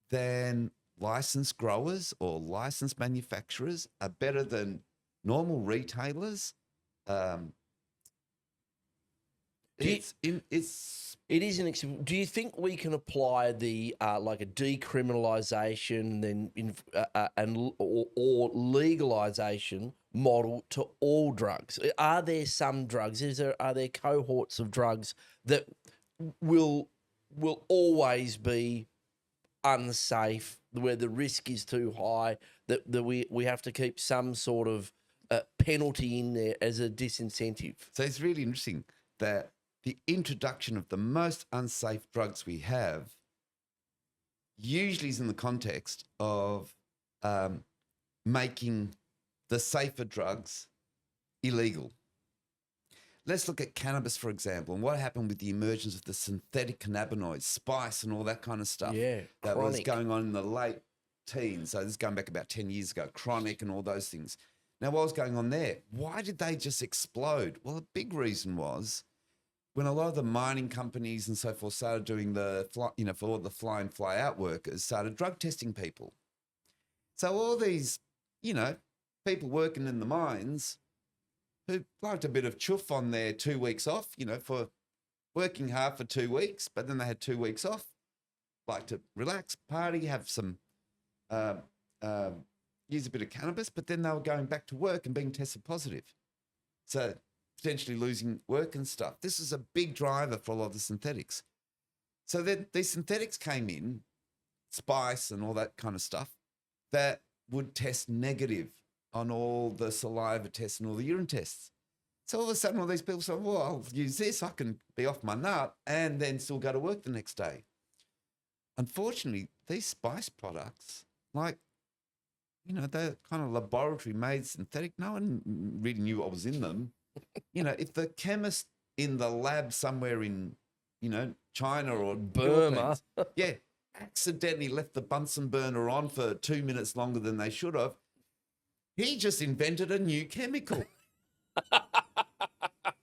than licensed growers or licensed manufacturers, are better than normal retailers? It is an. Do you think we can apply the like a decriminalisation or legalisation model to all drugs? Are there some drugs? Are there cohorts of drugs that will always be unsafe, where the risk is too high, that we have to keep some sort of penalty in there as a disincentive? So it's really interesting that the introduction of the most unsafe drugs we have usually is in the context of making the safer drugs illegal. Let's look at cannabis, for example, and what happened with the emergence of the synthetic cannabinoids, spice and all that kind of stuff. Yeah, that chronic. Was going on in the late teens. So this is going back about 10 years ago, chronic and all those things. Now, what was going on there? Why did they just explode? Well, a big reason was when a lot of the mining companies and so forth started doing for all the fly in, fly out workers, started drug testing people. So all these, people working in the mines who liked a bit of chuff on their 2 weeks off, for working hard for 2 weeks, but then they had 2 weeks off, like to relax, party, have some, use a bit of cannabis, but then they were going back to work and being tested positive. So potentially losing work and stuff. This is a big driver for a lot of the synthetics. So then these synthetics came in, spice and all that kind of stuff, that would test negative on all the saliva tests and all the urine tests. So all of a sudden, all these people say, well, I'll use this, I can be off my nut and then still go to work the next day. Unfortunately, these spice products, they're kind of laboratory-made synthetic. No one really knew what was in them. If the chemist in the lab somewhere in, China or Burma, accidentally left the Bunsen burner on for 2 minutes longer than they should have, he just invented a new chemical.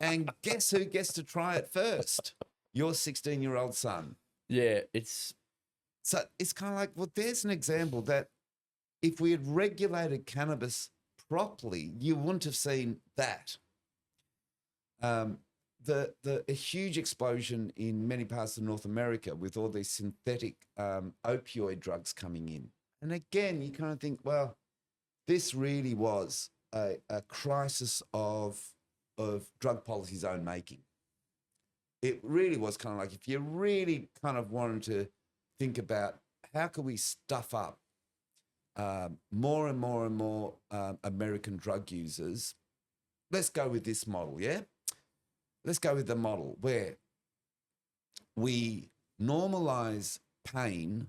And guess who gets to try it first? Your 16-year-old son. Yeah, So it's kind of like, well, there's an example that if we had regulated cannabis properly, you wouldn't have seen that. A huge explosion in many parts of North America with all these synthetic opioid drugs coming in. And again, you kind of think, well, this really was a crisis of drug policy's own making. It really was kind of like, if you really kind of wanted to think about how can we stuff up more and more and more American drug users, let's go with this model, yeah? Let's go with the model where we normalize pain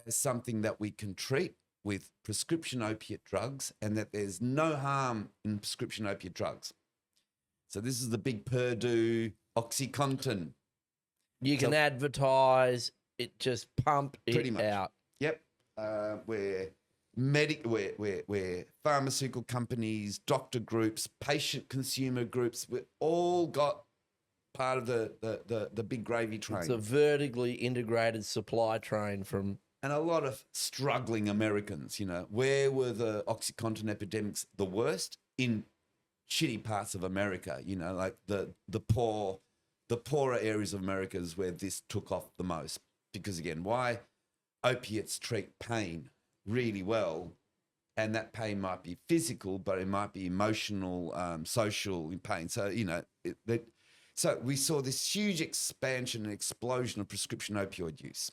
as something that we can treat with prescription opiate drugs and that there's no harm in prescription opiate drugs. So this is the big Purdue OxyContin. You can advertise it, just pump Pretty it much. out. Yep. Where pharmaceutical companies, doctor groups, patient consumer groups, we all got part of the big gravy train. It's a vertically integrated supply train from... And a lot of struggling Americans, where were the OxyContin epidemics the worst? In shitty parts of America, like the poorer areas of America is where this took off the most. Because again, why? Opiates treat pain really well, and that pain might be physical, but it might be emotional, social pain. So, so we saw this huge expansion and explosion of prescription opioid use.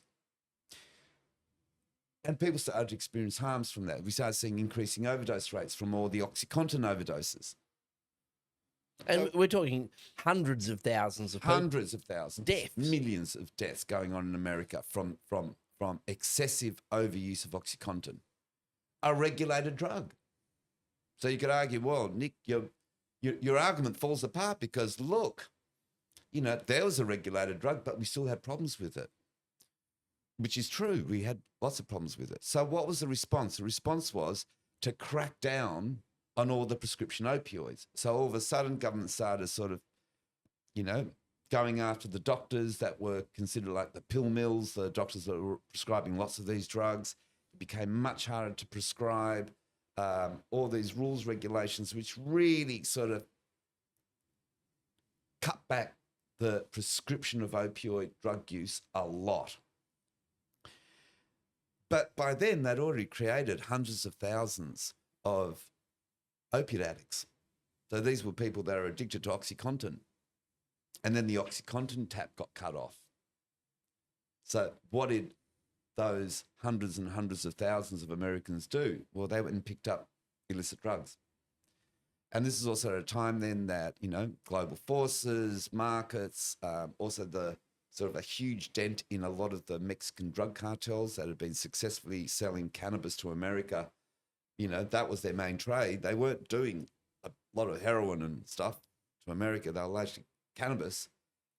And people started to experience harms from that. We started seeing increasing overdose rates from all the OxyContin overdoses. And we're talking hundreds of thousands of people. Hundreds of thousands. Deaths. Millions of deaths going on in America from excessive overuse of OxyContin, a regulated drug. So you could argue, well, Nick, your argument falls apart because, look, there was a regulated drug, but we still had problems with it, which is true. We had lots of problems with it. So what was the response? The response was to crack down on all the prescription opioids. So all of a sudden, government started sort of, going after the doctors that were considered like the pill mills, the doctors that were prescribing lots of these drugs. It became much harder to prescribe. All these rules, regulations, which really sort of cut back the prescription of opioid drug use a lot. But by then, they'd already created hundreds of thousands of opiate addicts. So these were people that are addicted to OxyContin. And then the OxyContin tap got cut off. So what did those hundreds and hundreds of thousands of Americans do? Well, they went and picked up illicit drugs. And this is also at a time then that, global forces, markets, also the sort of a huge dent in a lot of the Mexican drug cartels that had been successfully selling cannabis to America. That was their main trade. They weren't doing a lot of heroin and stuff to America. They were largely cannabis.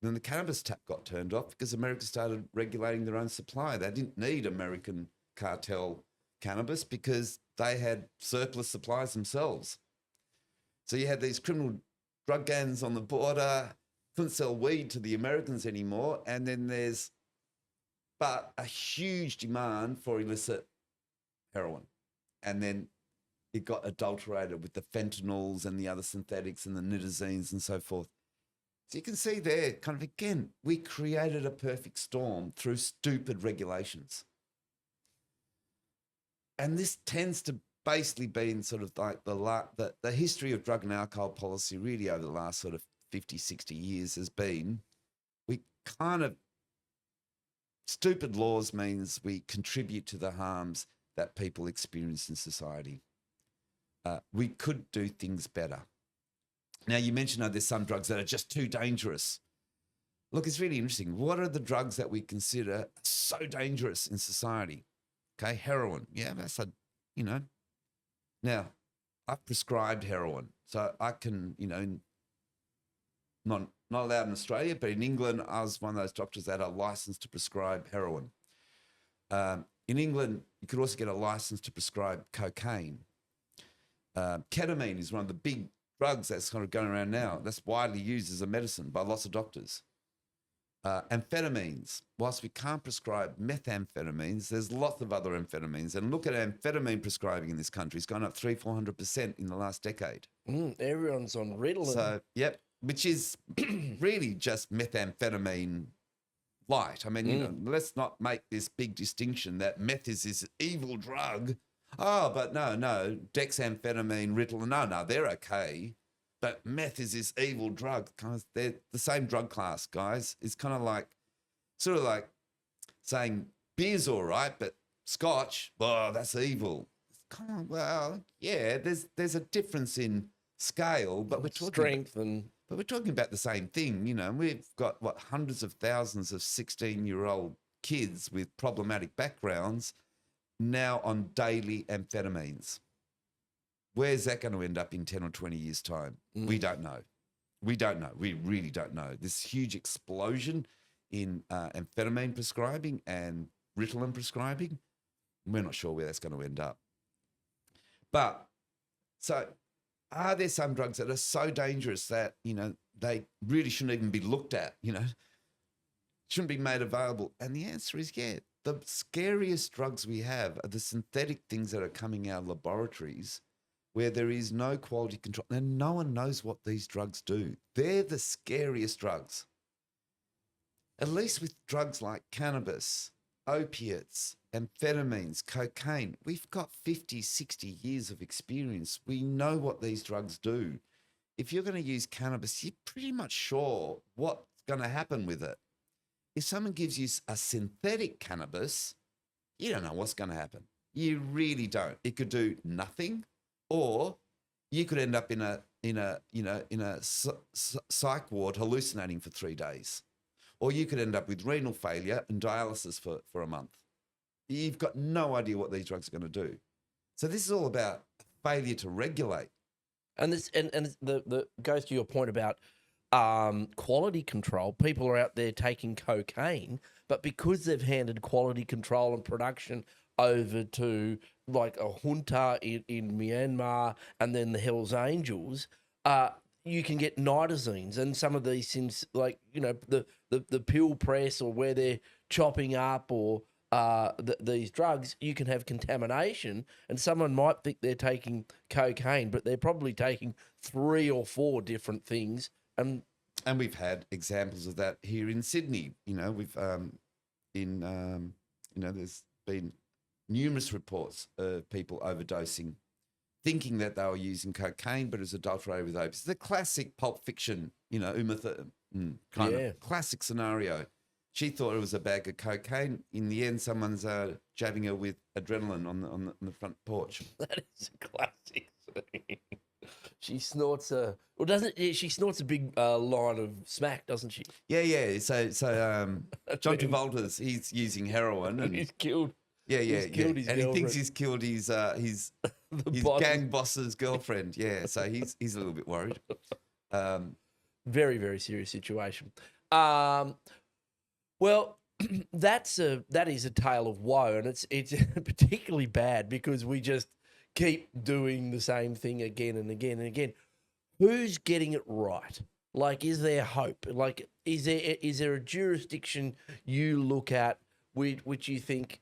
And then the cannabis tap got turned off because America started regulating their own supply. They didn't need American cartel cannabis because they had surplus supplies themselves. So you had these criminal drug gangs on the border, couldn't sell weed to the Americans anymore. And then but a huge demand for illicit heroin. and then it got adulterated with the fentanyls and the other synthetics and the nitazines and so forth. So you can see there, kind of again, we created a perfect storm through stupid regulations. And this tends to basically be in sort of like the history of drug and alcohol policy really over the last sort of 50, 60 years has been, we kind of, stupid laws means we contribute to the harms that people experience in society. We could do things better. Now, you mentioned there's some drugs that are just too dangerous. Look, it's really interesting. What are the drugs that we consider so dangerous in society? Okay, heroin. Yeah, that's Now, I've prescribed heroin. So I can, not allowed in Australia, but in England, I was one of those doctors that are licensed to prescribe heroin. In England, you could also get a license to prescribe cocaine. Ketamine is one of the big drugs that's kind of going around now. That's widely used as a medicine by lots of doctors. Amphetamines. Whilst we can't prescribe methamphetamines, there's lots of other amphetamines. And look at amphetamine prescribing in this country. It's gone up 300-400% in the last decade. Everyone's on Ritalin. So, yep, which is really just methamphetamine light. I mean, let's not make this big distinction that meth is this evil drug. Oh, but no, dexamphetamine, Ritalin, no, they're okay. But meth is this evil drug. They're the same drug class, guys. It's kind of like, sort of like saying beer's all right, but scotch, oh, that's evil. Kind of, well, yeah, there's a difference in scale, but we're talking strength but we're talking about the same thing. We've got hundreds of thousands of 16-year-old kids with problematic backgrounds now on daily amphetamines. Where's that going to end up in 10 or 20 years' time? We don't know. We really don't know. This huge explosion in amphetamine prescribing and Ritalin prescribing, we're not sure where that's going to end up. But, so are there some drugs that are so dangerous that, they really shouldn't even be looked at, shouldn't be made available? And the answer is yeah. The scariest drugs we have are the synthetic things that are coming out of laboratories where there is no quality control and no one knows what these drugs do. They're the scariest drugs. At least with drugs like cannabis, opiates, amphetamines, cocaine, we've got 50, 60 years of experience. We know what these drugs do. If you're going to use cannabis, you're pretty much sure what's going to happen with it. If someone gives you a synthetic cannabis, you don't know what's going to happen. You really don't. It could do nothing, or you could end up in a psych ward hallucinating for 3 days, or you could end up with renal failure and dialysis for a month. You've got no idea what these drugs are going to do. So this is all about failure to regulate. And this and the goes to your point about quality control. People are out there taking cocaine, but because they've handed quality control and production over to like a junta in Myanmar and then the Hells Angels, you can get nitazines and some of these things, like the pill press or where they're chopping up or these drugs, you can have contamination, and someone might think they're taking cocaine, but they're probably taking 3 or 4 different things. And we've had examples of that here in Sydney. We've there's been numerous reports of people overdosing, thinking that they were using cocaine, but it was adulterated with opiates. The classic Pulp Fiction, Uma Thurman kind of classic scenario. She thought it was a bag of cocaine. In the end, someone's jabbing her with adrenaline on the front porch. That is a classic scene. She snorts she snorts a big line of smack, doesn't she? Yeah. So John Travolta's, he's using heroin and he's killed. Yeah. His And girlfriend. he thinks he's killed his gang boss's girlfriend. Yeah, so he's a little bit worried. Very, very serious situation. Well, that is a tale of woe, and it's particularly bad because we just keep doing the same thing again and again and again. Who's getting it right? Like, is there hope? Like, is there a jurisdiction you look at which you think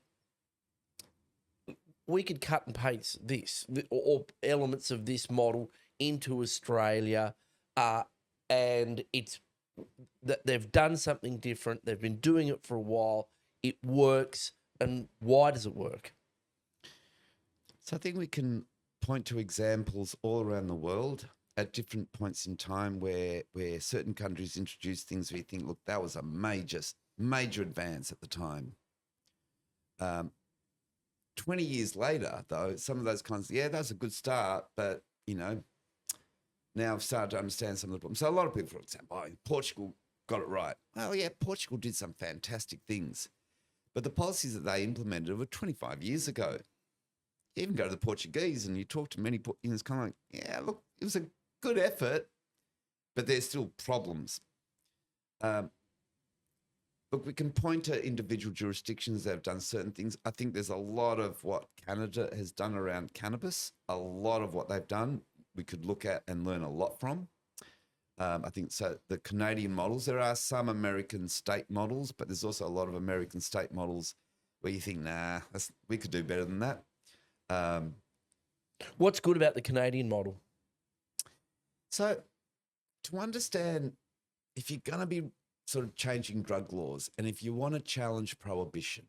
we could cut and paste this or elements of this model into Australia, and it's that they've done something different. They've been doing it for a while. It works. And why does it work? So I think we can point to examples all around the world at different points in time where certain countries introduce things we think, look, that was a major advance at the time. 20 years later, though, some of those kinds, that's a good start, but, now I've started to understand some of the problems. So a lot of people, for example, Portugal got it right. Well, yeah, Portugal did some fantastic things, but the policies that they implemented were 25 years ago. You even go to the Portuguese and you talk to many, it's kind of like, yeah, look, it was a good effort, but there's still problems. Look, we can point to individual jurisdictions that have done certain things. I think there's a lot of what Canada has done around cannabis, a lot of what they've done we could look at and learn a lot from. I think so. The Canadian models, there are some American state models, but there's also a lot of American state models where you think, nah, we could do better than that. What's good about the Canadian model? So to understand, if you're going to be sort of changing drug laws and if you want to challenge prohibition,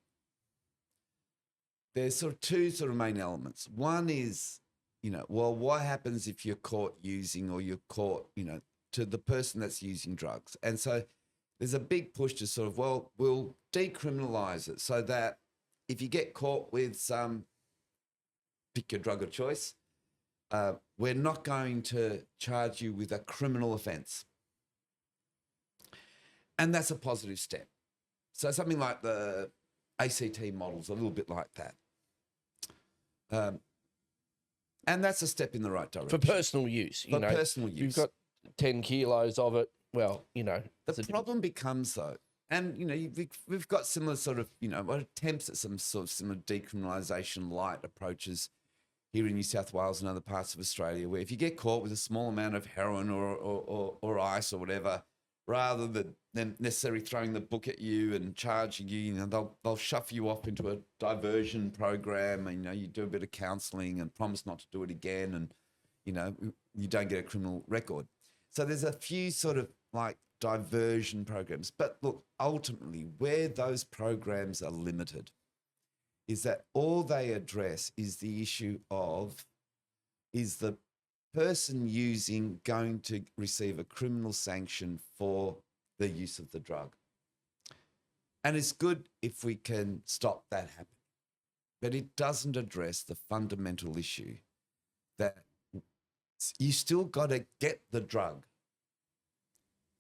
there's sort of two sort of main elements. One is, well, what happens if you're caught using or you're caught, to the person that's using drugs? And so there's a big push to sort of, well, we'll decriminalize it so that if you get caught with some, pick your drug of choice, we're not going to charge you with a criminal offence. And that's a positive step. So something like the ACT model's a little bit like that. And that's a step in the right direction. For personal use. Personal use. You've got 10 kilos of it. Well, The problem becomes, though, and, we've got similar sort of, attempts at some sort of similar decriminalisation light approaches here in New South Wales and other parts of Australia, where if you get caught with a small amount of heroin or ice or whatever, rather than necessarily throwing the book at you and charging you, they'll shove you off into a diversion program, and you do a bit of counselling and promise not to do it again, and you don't get a criminal record. So there's a few sort of like diversion programs, but look, ultimately where those programs are limited is that all they address is the issue of, is the person using going to receive a criminal sanction for the use of the drug? And it's good if we can stop that happening. But it doesn't address the fundamental issue that you still got to get the drug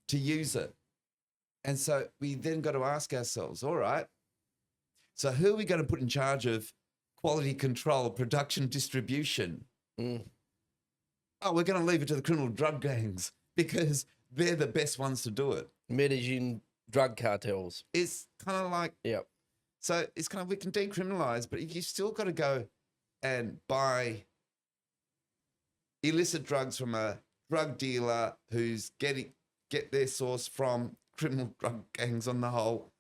to use it. And so we then got to ask ourselves, all right, so who are we going to put in charge of quality control, production, distribution? Oh, we're going to leave it to the criminal drug gangs because they're the best ones to do it. Medellin drug cartels. It's kind of like, yeah. So it's kind of, we can decriminalise, but you've still got to go and buy illicit drugs from a drug dealer who's get their source from criminal drug gangs on the whole,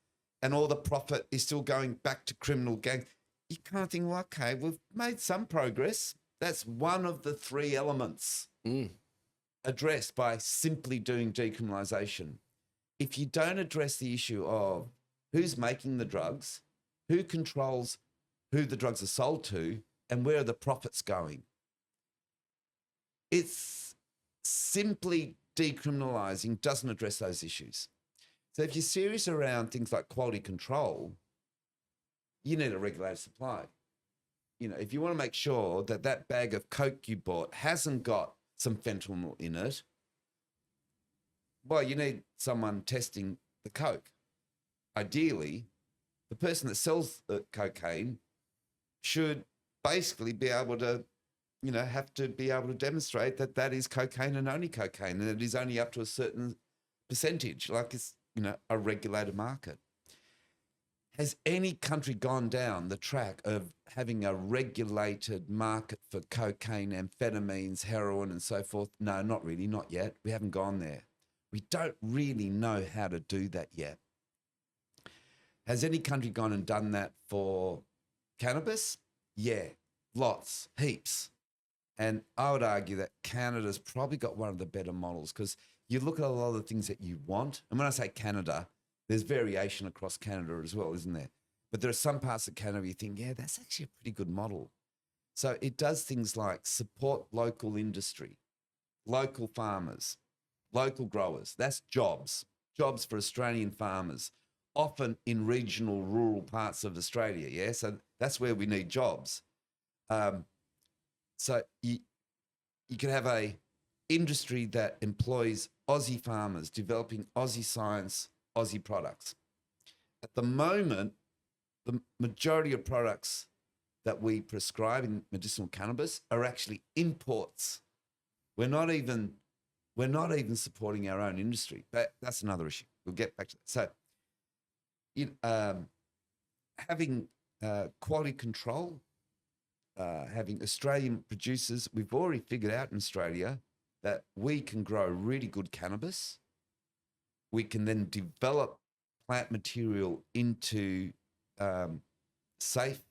and all the profit is still going back to criminal gangs. You kind of think, well, okay, we've made some progress. That's one of the three elements addressed by simply doing decriminalisation. If you don't address the issue of who's making the drugs, who controls who the drugs are sold to, and where are the profits going, it's simply decriminalising doesn't address those issues. So if you're serious around things like quality control, you need a regulated supply. If you want to make sure that that bag of Coke you bought hasn't got some fentanyl in it, well, you need someone testing the Coke. Ideally, the person that sells the cocaine should basically be able to, have to be able to demonstrate that that is cocaine and only cocaine, and it is only up to a certain percentage, like it's, a regulated market. Has any country gone down the track of having a regulated market for cocaine, amphetamines, heroin, and so forth? No, not really, not yet. We haven't gone there. We don't really know how to do that yet. Has any country gone and done that for cannabis? Yeah, lots, heaps. And I would argue that Canada's probably got one of the better models because you look at a lot of the things that you want. And when I say Canada, there's variation across Canada as well, isn't there? But there are some parts of Canada you think, yeah, that's actually a pretty good model. So it does things like support local industry, local farmers, local growers. That's jobs for Australian farmers, often in regional, rural parts of Australia. Yeah, so that's where we need jobs. So you can have a industry that employs Aussie farmers developing Aussie science, Aussie products. At the moment, the majority of products that we prescribe in medicinal cannabis are actually imports. We're not even supporting our own industry, but that's another issue. We'll get back to that. So, having quality control, having Australian producers, we've already figured out in Australia that we can grow really good cannabis. We can then develop plant material into safe,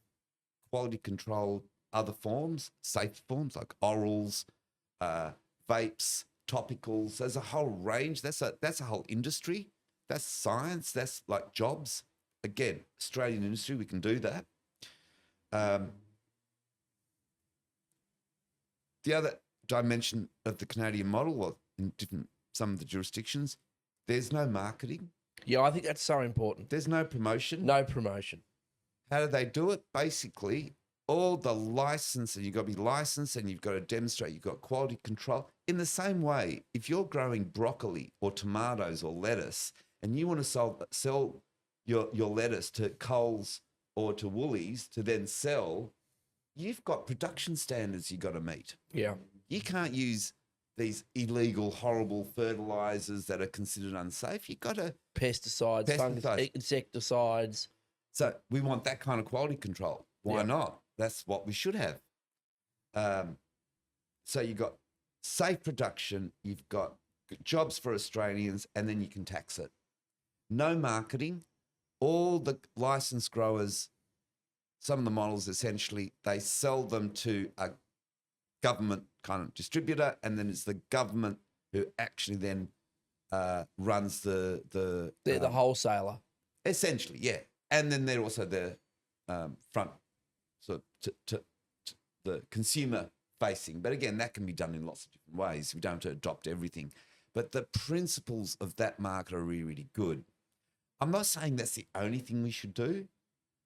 quality controlled other forms, safe forms like orals, vapes, topicals. There's a whole range. That's a whole industry. That's science. That's like jobs. Again, Australian industry, we can do that. The other dimension of the Canadian model, well, in some of the jurisdictions, there's no marketing. Yeah, I think that's so important. There's no promotion. No promotion. How do they do it? Basically, all the license, and you've got to be licensed and you've got to demonstrate you've got quality control. In the same way, if you're growing broccoli or tomatoes or lettuce and you want to sell your lettuce to Coles or to Woolies to then sell, you've got production standards you've got to meet. Yeah. You can't use these illegal, horrible fertilizers that are considered unsafe. You've got to... Pesticides. Insecticides. So we want that kind of quality control. Why not? That's what we should have. So you've got safe production, you've got jobs for Australians, and then you can tax it. No marketing. All the licensed growers, some of the models essentially, they sell them to a government kind of distributor, and then it's the government who actually then runs the They're the wholesaler. Essentially, yeah. And then they're also the front, so to the consumer facing. But again, that can be done in lots of different ways. We don't have to adopt everything. But the principles of that market are really, really good. I'm not saying that's the only thing we should do.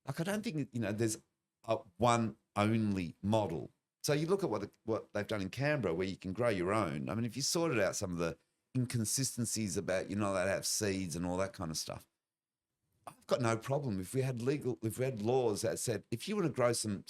Like, I don't think, there's a one only model. So you look at what they've done in Canberra, where you can grow your own. I mean, if you sorted out some of the inconsistencies about you're not allowed to have seeds and all that kind of stuff, I've got no problem if we had laws that said if you want to grow some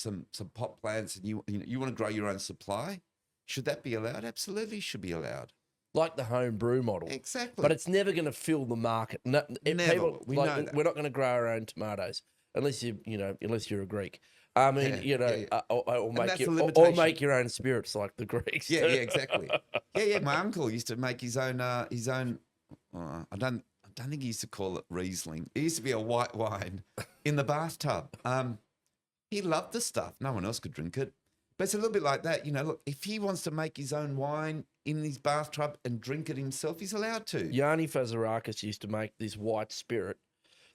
pot plants and you want to grow your own supply, should that be allowed? Absolutely, should be allowed. Like the home brew model. Exactly. But it's never going to fill the market. No, never. We know that. We're not going to grow our own tomatoes unless you're a Greek. I mean, or make your own spirits like the Greeks. Yeah, exactly. Yeah. My uncle used to make his own. I don't think he used to call it Riesling. It used to be a white wine in the bathtub. He loved the stuff. No one else could drink it. But it's a little bit like that. Look, if he wants to make his own wine in his bathtub and drink it himself, he's allowed to. Yanni Fazarakis used to make this white spirit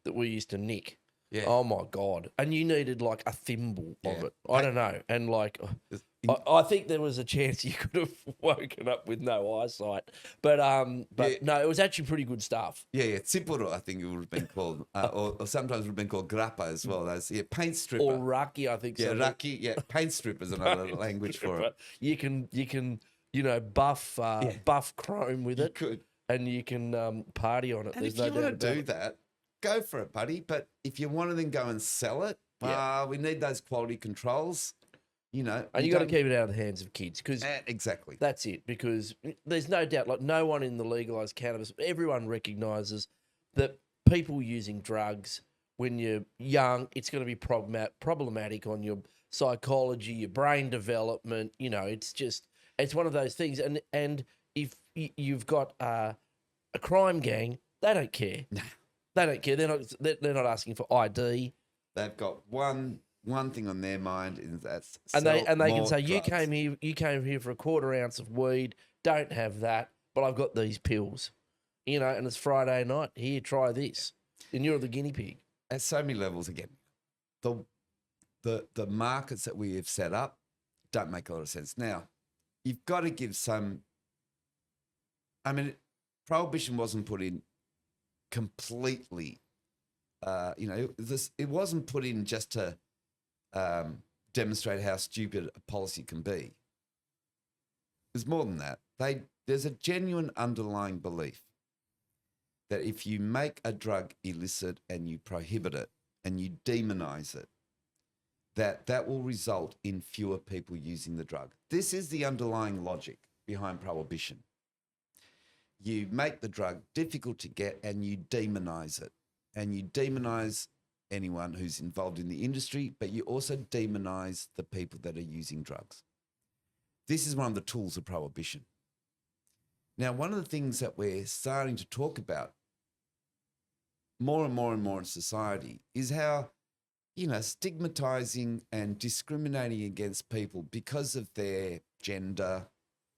that we used to nick. Yeah. Oh, my God. And you needed like a thimble of it. I don't know. And like, I think there was a chance you could have woken up with no eyesight. But no, it was actually pretty good stuff. Yeah. Tsipuro, I think it would have been called. Or sometimes it would have been called grappa as well. That's paint stripper. Or raki, I think. Yeah, raki. Yeah, paint strip is another language for it. You can buff chrome with it. You could. And you can party on it. And There's if no you doubt want to do about it. that, go for it, buddy. But if you want to then go and sell it, we need those quality controls. And you got to keep it out of the hands of kids because exactly that's it. Because there's no doubt, like no one in the legalized cannabis, everyone recognises that people using drugs when you're young, it's going to be problematic on your psychology, your brain development. It's one of those things. And if you've got a crime gang, they don't care. No. They don't care. They're not asking for ID. They've got one one thing on their mind is that's And they can say, drugs. you came here for a quarter ounce of weed, don't have that, but I've got these pills. And it's Friday night, here, try this. And you're the guinea pig. At so many levels, again, the markets that we have set up don't make a lot of sense. Now, you've got to give some. I mean, Prohibition wasn't put in completely. It wasn't put in just to demonstrate how stupid a policy can be. There's more than that. There's a genuine underlying belief that if you make a drug illicit and you prohibit it and you demonize it, that will result in fewer people using the drug. This is the underlying logic behind Prohibition. You make the drug difficult to get and you demonize it. And you demonize anyone who's involved in the industry, but you also demonize the people that are using drugs. This is one of the tools of Prohibition. Now, one of the things that we're starting to talk about more and more and more in society is how, stigmatizing and discriminating against people because of their gender,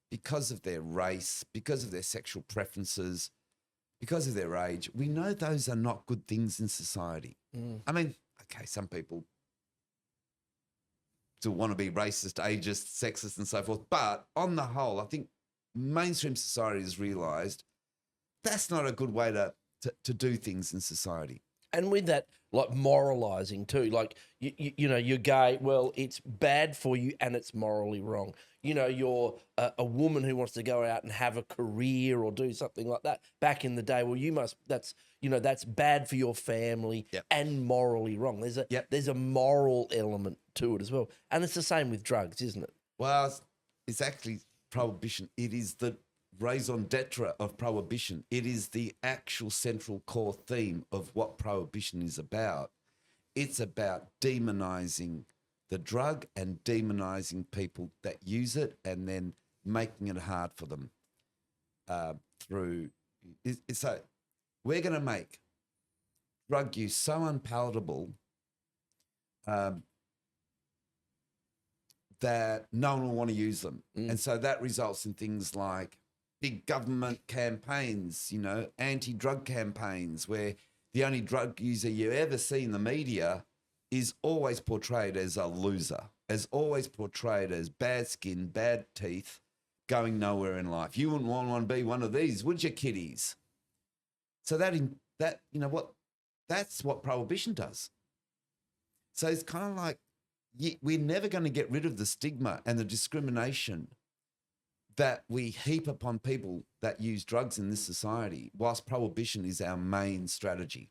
because of their race, because of their sexual preferences, because of their age, we know those are not good things in society. I mean, okay, some people still want to be racist, ageist, sexist and so forth, but on the whole, I think mainstream society has realised that's not a good way to do things in society. And with that, like moralising too, like, you're gay, well, it's bad for you and it's morally wrong. You're a woman who wants to go out and have a career or do something like that. Back in the day, well, that's bad for your family and morally wrong. There's a moral element to it as well. And it's the same with drugs, isn't it? Well, it's actually Prohibition. It is the raison d'etre of Prohibition. It is the actual central core theme of what Prohibition is about. It's about demonizing the drug and demonizing people that use it and then making it hard for them So we're going to make drug use so unpalatable that no one will want to use them. And so that results in things like big government campaigns, anti-drug campaigns, where the only drug user you ever see in the media is always portrayed as a loser, as always portrayed as bad skin, bad teeth, going nowhere in life. You wouldn't want to be one of these, would you, kiddies? So that's what Prohibition does. So it's kind of like we're never going to get rid of the stigma and the discrimination that we heap upon people that use drugs in this society, whilst Prohibition is our main strategy,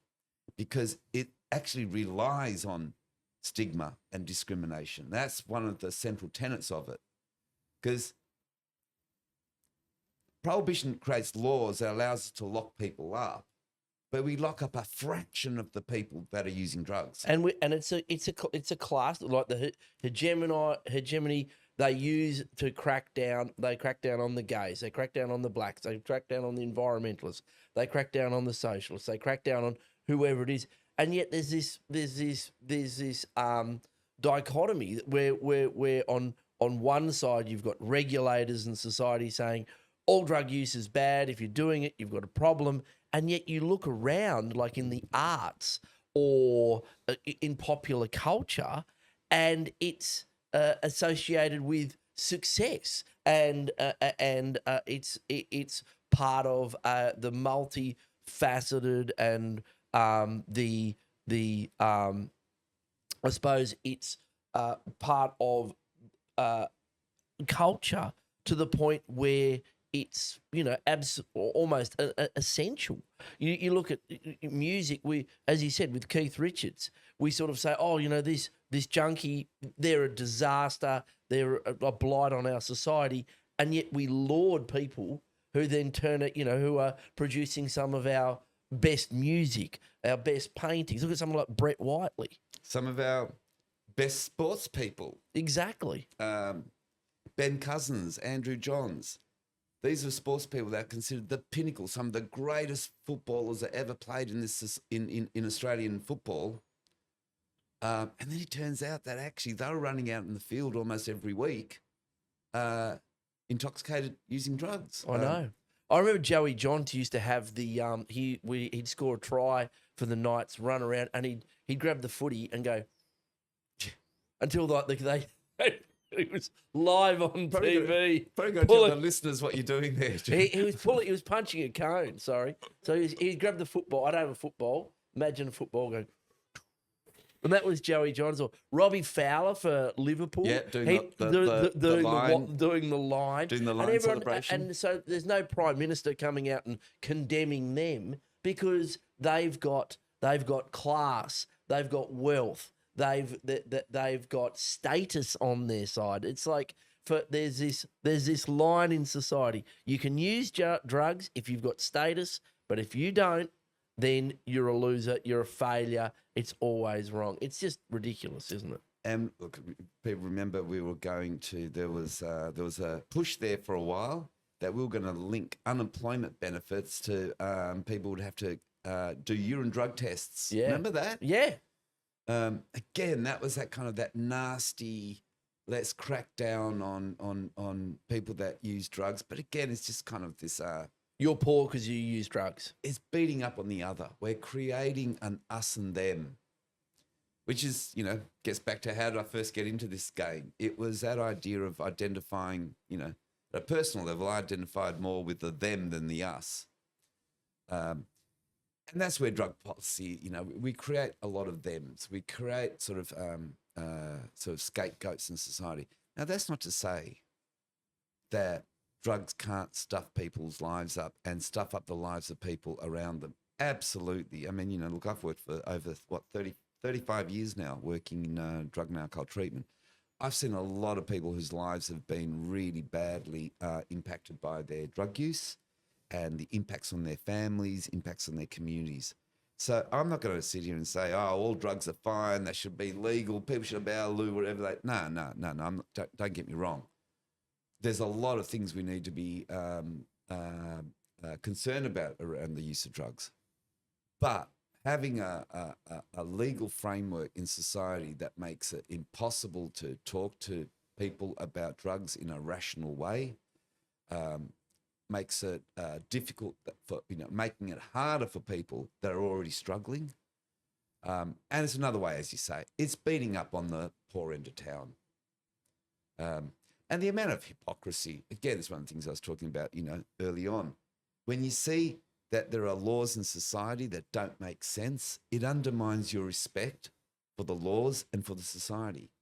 because it actually relies on stigma and discrimination. That's one of the central tenets of it, because Prohibition creates laws that allows us to lock people up, but we lock up a fraction of the people that are using drugs. And it's a class, like the hegemony they use to crack down. They crack down on the gays. They crack down on the blacks. They crack down on the environmentalists. They crack down on the socialists. They crack down on whoever it is. And yet there's this dichotomy where on one side you've got regulators and society saying all drug use is bad. If you're doing it, you've got a problem. And yet you look around, like in the arts or in popular culture, and it's associated with success, and it's part of the multifaceted and I suppose it's part of culture to the point where it's almost essential. You look at music. As you said, with Keith Richards, we sort of say, this junkie, they're a disaster, they're a blight on our society, and yet we laud people who then turn it, who are producing some of our best music, our best paintings. Look at someone like Brett Whiteley. Some of our best sports people. Exactly. Ben Cousins, Andrew Johns. These are sports people that are considered the pinnacle, some of the greatest footballers that ever played in Australian football. And then it turns out that actually they were running out in the field almost every week, intoxicated using drugs. I know. I remember Joey Johns used to have the he'd score a try for the Knights, run around, and he'd grab the footy and go until they it was live on TV. Probably got to tell the listeners what you're doing there. He was punching a cone. Sorry, so he grabbed the football. I don't have a football. Imagine a football going. And that was Joey Johns or Robbie Fowler for Liverpool. Yeah, doing the line. Doing the line. Doing the line celebration. And so there's no Prime Minister coming out and condemning them because they've got class, they've got wealth, they've got status on their side. It's like there's this line in society. You can use drugs if you've got status, but if you don't, then you're a loser, you're a failure. It's always wrong. It's just ridiculous, isn't it? And look, people remember we were going to, there was a push there for a while that we were going to link unemployment benefits to people would have to do urine drug tests. Yeah. Remember that? Yeah. Again, that was that kind of that nasty, let's crack down on people that use drugs. But again, it's just kind of this... You're poor because you use drugs. It's beating up on the other. We're creating an us and them, which is, gets back to how did I first get into this game? It was that idea of identifying, at a personal level, I identified more with the them than the us. And that's where drug policy, we create a lot of thems. We create sort of scapegoats in society. Now, that's not to say that drugs can't stuff people's lives up and stuff up the lives of people around them. Absolutely. I mean, look, I've worked for over, 35 years now working in drug and alcohol treatment. I've seen a lot of people whose lives have been really badly impacted by their drug use and the impacts on their families, impacts on their communities. So I'm not going to sit here and say, all drugs are fine, they should be legal, people should be able to do whatever they... No, don't get me wrong. There's a lot of things we need to be concerned about around the use of drugs. But having a legal framework in society that makes it impossible to talk to people about drugs in a rational way, makes it difficult for, making it harder for people that are already struggling. And it's another way, as you say, it's beating up on the poor end of town. And the amount of hypocrisy, again, is one of the things I was talking about, early on. When you see that there are laws in society that don't make sense, it undermines your respect for the laws and for the society.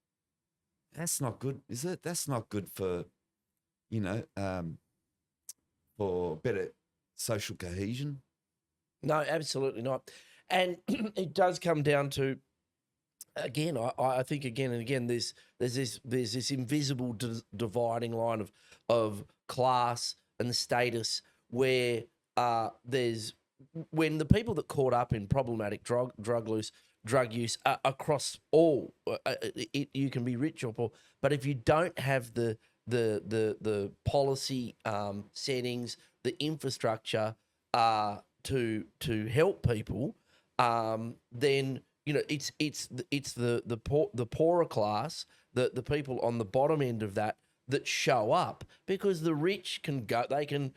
That's not good, is it? That's not good for, for better social cohesion. No, absolutely not. And it does come down to, again, I think again and again, there's this invisible dividing line of class and status where when the people that caught up in problematic drug use across all, you can be rich or poor, but if you don't have the policy settings, the infrastructure to help people, then it's the poorer class, the people on the bottom end of that show up, because the rich can go, they can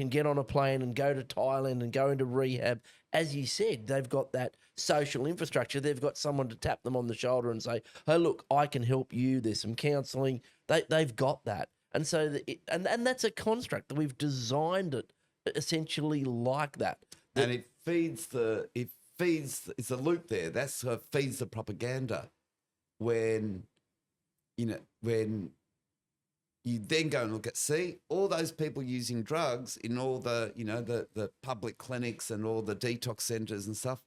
get on a plane and go to Thailand and go into rehab. As you said, they've got that social infrastructure. They've got someone to tap them on the shoulder and say, "Hey, look, I can help you. There's some counselling." They've got that, and so and that's a construct that we've designed it essentially like that. And it feeds, it's a loop there. That's what feeds the propaganda. When you then go and look at, all those people using drugs in all the, the public clinics and all the detox centres and stuff,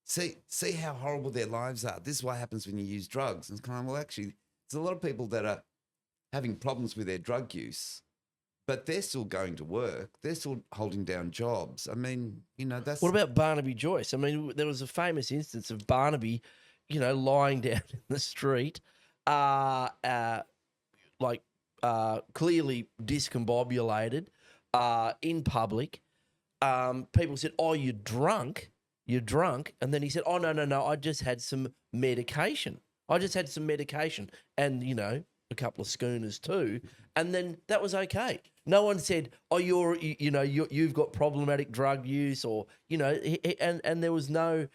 see how horrible their lives are. This is what happens when you use drugs. And it's kind of, well, actually, there's a lot of people that are having problems with their drug use, but they're still going to work. They're still holding down jobs. I mean, that's... What about Barnaby Joyce? I mean, there was a famous instance of Barnaby, lying down in the street, clearly discombobulated in public. People said, "Oh, you're drunk." you're drunk. And then he said, oh, no, I just had some medication. And, a couple of schooners too. And then that was okay. No one said, oh, you've got problematic drug use or, and there was no,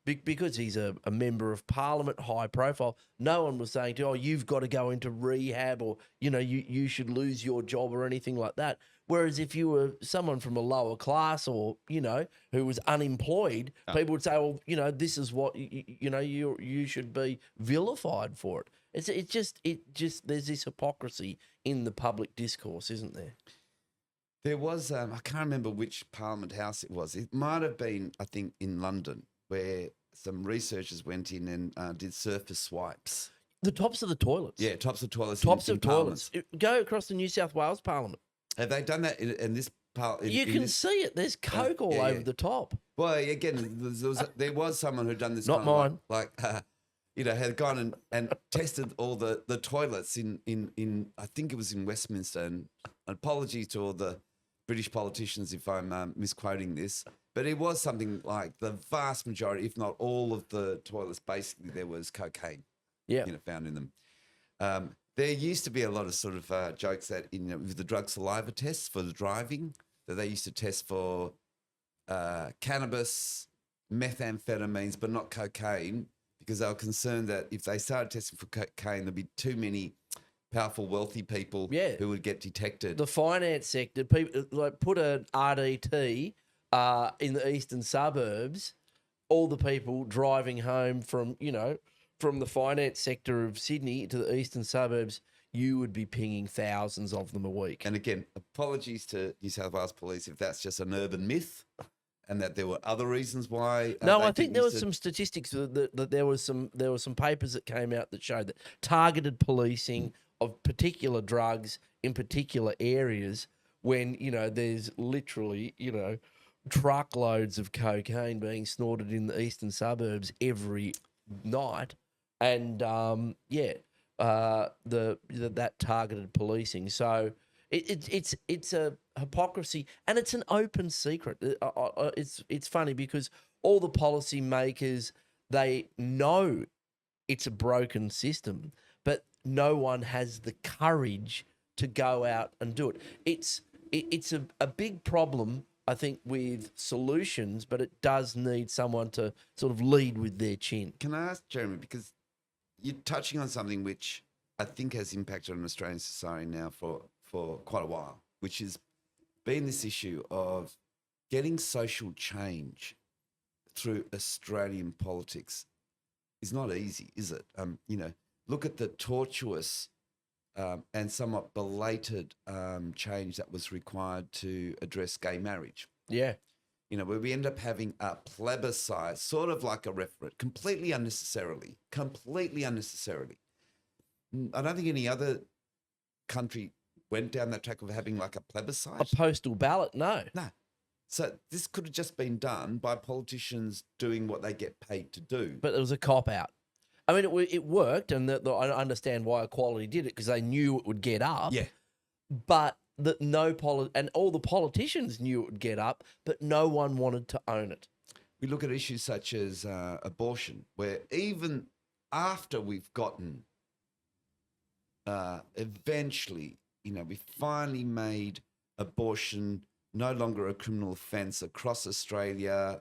because he's a member of parliament, high profile, no one was saying, oh, you've got to go into rehab or, you should lose your job or anything like that. Whereas if you were someone from a lower class or, who was unemployed, people would say, well, this is what, you should be vilified for it. It just there's this hypocrisy in the public discourse, isn't there? There was, I can't remember which Parliament House it was. It might have been, I think, in London, where some researchers went in and did surface swipes. The tops of the toilets. Yeah, tops of toilets. Tops in of toilets. Go across the New South Wales Parliament. Have they done that in this Parliament? You can see it. There's coke all over the top. Well, again, there was someone who'd done this. Not mine. Had gone and tested all the toilets in I think it was in Westminster. And apologies to all the British politicians if I'm misquoting this, but it was something like the vast majority, if not all of the toilets, basically there was cocaine found in them. There used to be a lot of sort of jokes that with the drug saliva tests for the driving, that they used to test for cannabis, methamphetamines, but not cocaine, because they were concerned that if they started testing for cocaine, there'd be too many powerful, wealthy people who would get detected. The finance sector, people like put an RDT in the eastern suburbs. All the people driving home from the finance sector of Sydney to the eastern suburbs, you would be pinging thousands of them a week. And again, apologies to New South Wales Police if that's just an urban myth, and that there were other reasons why. No, I think there was some statistics that there was some papers that came out that showed that targeted policing of particular drugs in particular areas, when there's literally truckloads of cocaine being snorted in the eastern suburbs every night, and that targeted policing. So it's a hypocrisy, and it's an open secret. It's funny because all the policy makers, they know it's a broken system, but no one has the courage to go out and do it. It's a big problem, I think, with solutions, but it does need someone to sort of lead with their chin. Can I ask, Jeremy, because you're touching on something which I think has impacted on Australian society now for quite a while, which has been this issue of getting social change through Australian politics is not easy, is it? Look at the tortuous and somewhat belated change that was required to address gay marriage. Yeah. Where we end up having a plebiscite, sort of like a referendum, completely unnecessarily. I don't think any other country went down that track of having like a plebiscite. A postal ballot, no. No. So this could have just been done by politicians doing what they get paid to do. But it was a cop-out. I mean, it worked, and I understand why Equality did it, because they knew it would get up. Yeah. But and all the politicians knew it would get up, but no one wanted to own it. We look at issues such as abortion, where even after we've gotten, eventually, we finally made abortion no longer a criminal offence across Australia,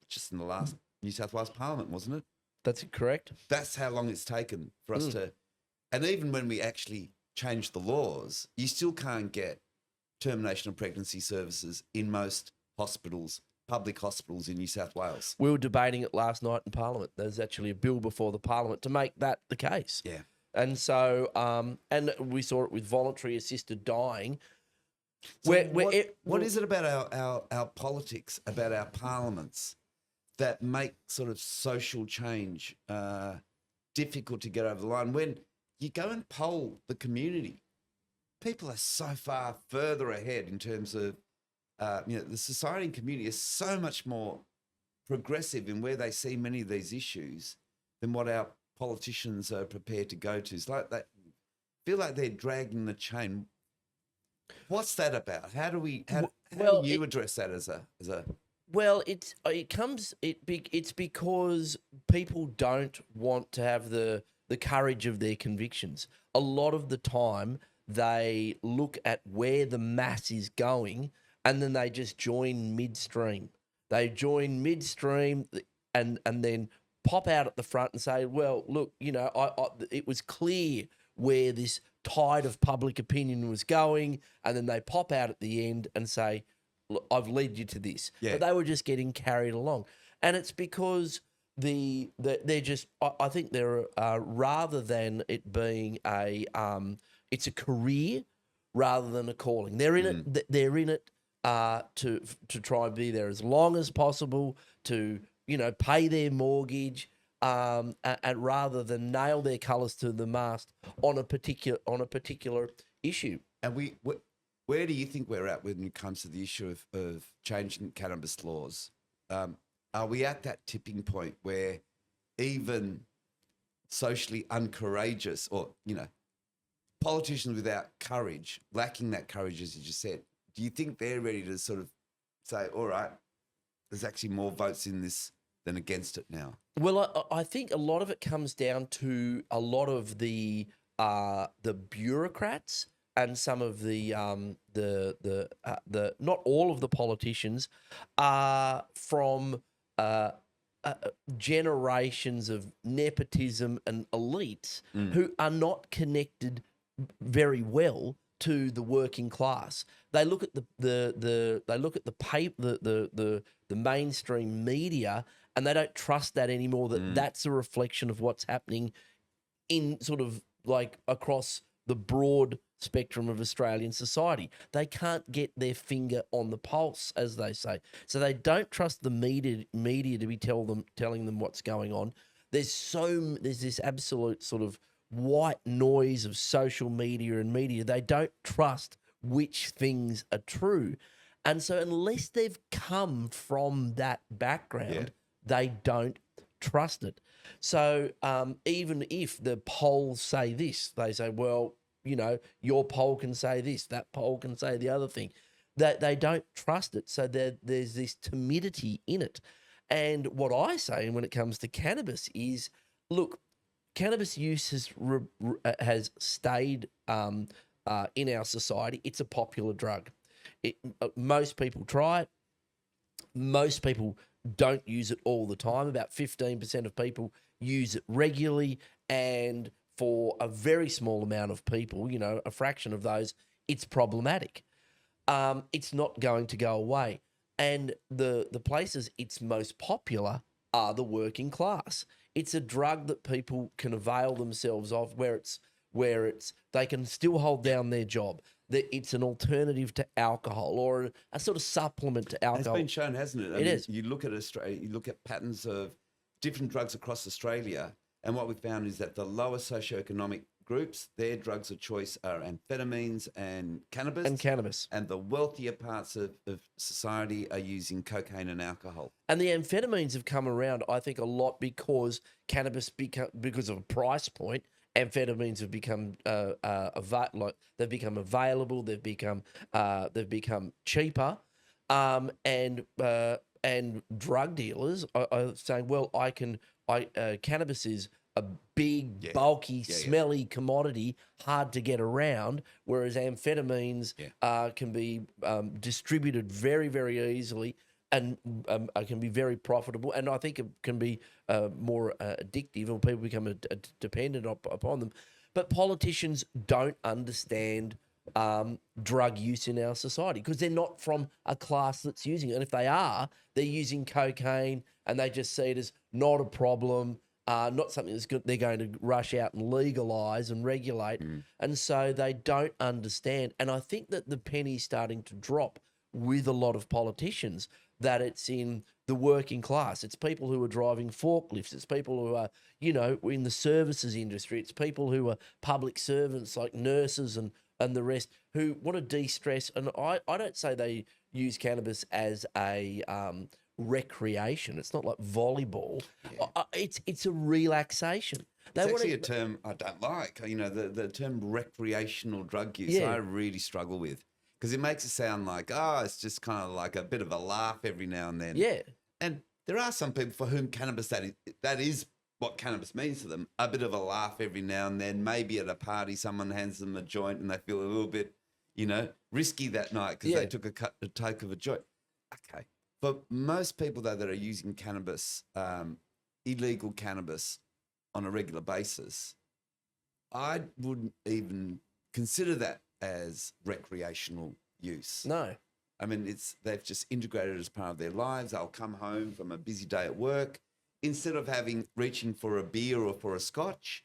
just in the last New South Wales Parliament, wasn't it? That's correct. That's how long it's taken for us to... And even when we actually change the laws, you still can't get termination of pregnancy services in most hospitals, public hospitals in New South Wales. We were debating it last night in Parliament. There's actually a bill before the Parliament to make that the case. Yeah. And so, and we saw it with voluntary assisted dying. So what is it about our politics, about our parliaments, that make sort of social change difficult to get over the line? When you go and poll the community, people are so far further ahead in terms of, the society and community is so much more progressive in where they see many of these issues than what our politicians are prepared to go to. It's like they feel like they're dragging the chain. What's that about? How do you address that as a Well, it's because people don't want to have the courage of their convictions. A lot of the time, they look at where the mass is going, and then they just join midstream. They join midstream, and then pop out at the front and say, "Well, look, it was clear where this tide of public opinion was going," and then they pop out at the end and say, "Look, I've led you to this," Yeah. but they were just getting carried along, and it's because they're just. I think they're rather than it being it's a career rather than a calling. They're in it. They're in it to try and be there as long as possible to pay their mortgage. And rather than nail their colours to the mast on a particular issue. And where do you think we're at when it comes to the issue of changing cannabis laws? Are we at that tipping point where even socially uncourageous or, politicians without courage, lacking that courage, as you just said, do you think they're ready to sort of say, all right, there's actually more votes in this than against it now? Well, I think a lot of it comes down to a lot of the bureaucrats and some of the not all of the politicians are from generations of nepotism and elites who are not connected very well to the working class. They look at the mainstream media, and they don't trust that anymore. That's a reflection of what's happening in sort of like across the broad spectrum of Australian society. They can't get their finger on the pulse, as they say. So they don't trust the media to be telling them what's going on. There's this absolute sort of white noise of social media and media. They don't trust which things are true. And so unless they've come from that background, they don't trust it. So even if the polls say this, they say, well, your poll can say this, that poll can say the other thing. That they don't trust it. So there's this timidity in it. And what I say when it comes to cannabis is, look, cannabis use has stayed in our society. It's a popular drug. Most people try it. Most people don't use it all the time. About 15% of people use it regularly, and for a very small amount of people, a fraction of those, it's problematic. It's not going to go away. And the places it's most popular are the working class. It's a drug that people can avail themselves of where they can still hold down their job. That it's an alternative to alcohol or a sort of supplement to alcohol. It's been shown, hasn't it? It is. You look at Australia, you look at patterns of different drugs across Australia, and what we found is that the lower socioeconomic groups, their drugs of choice are amphetamines and cannabis. And the wealthier parts of society are using cocaine and alcohol. And the amphetamines have come around, I think, a lot because because of a price point. Amphetamines have become they've become available. They've become cheaper, and drug dealers are saying, well, cannabis is a big, bulky, smelly commodity, hard to get around, whereas amphetamines can be distributed very, very easily and can be very profitable. And I think it can be more addictive, or people become dependent upon them. But politicians don't understand drug use in our society because they're not from a class that's using it. And if they are, they're using cocaine and they just see it as not a problem, not something that's good. They're going to rush out and legalise and regulate. And so they don't understand. And I think that the penny's starting to drop with a lot of politicians, that it's in the working class. It's people who are driving forklifts. It's people who are, in the services industry. It's people who are public servants like nurses and the rest who want to de-stress. And I don't say they use cannabis as a recreation. It's not like volleyball. It's a relaxation. It's actually a term I don't like. The term recreational drug use, I really struggle with. because it makes it sound like, oh, it's just kind of like a bit of a laugh every now and then. Yeah. And there are some people for whom cannabis, that is what cannabis means to them, a bit of a laugh every now and then. Maybe at a party, someone hands them a joint and they feel a little bit, risky that night because they took a take of a joint. Okay. For most people, though, that are using cannabis, illegal cannabis on a regular basis, I wouldn't even consider that as recreational use. No. I mean, they've just integrated it as part of their lives. They'll come home from a busy day at work. Instead of reaching for a beer or for a scotch,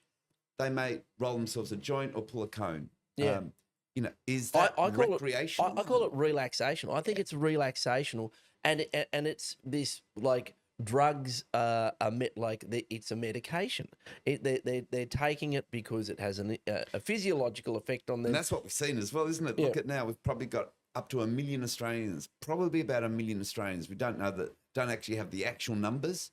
they may roll themselves a joint or pull a cone. Yeah. Is that recreational? I call it relaxation. I think it's relaxational, and it's this like drugs are it's a medication. They're taking it because it has a physiological effect on them. And that's what we've seen as well, isn't it? Look at now, we've probably got up to 1 million Australians, probably about 1 million Australians. We don't actually have the actual numbers,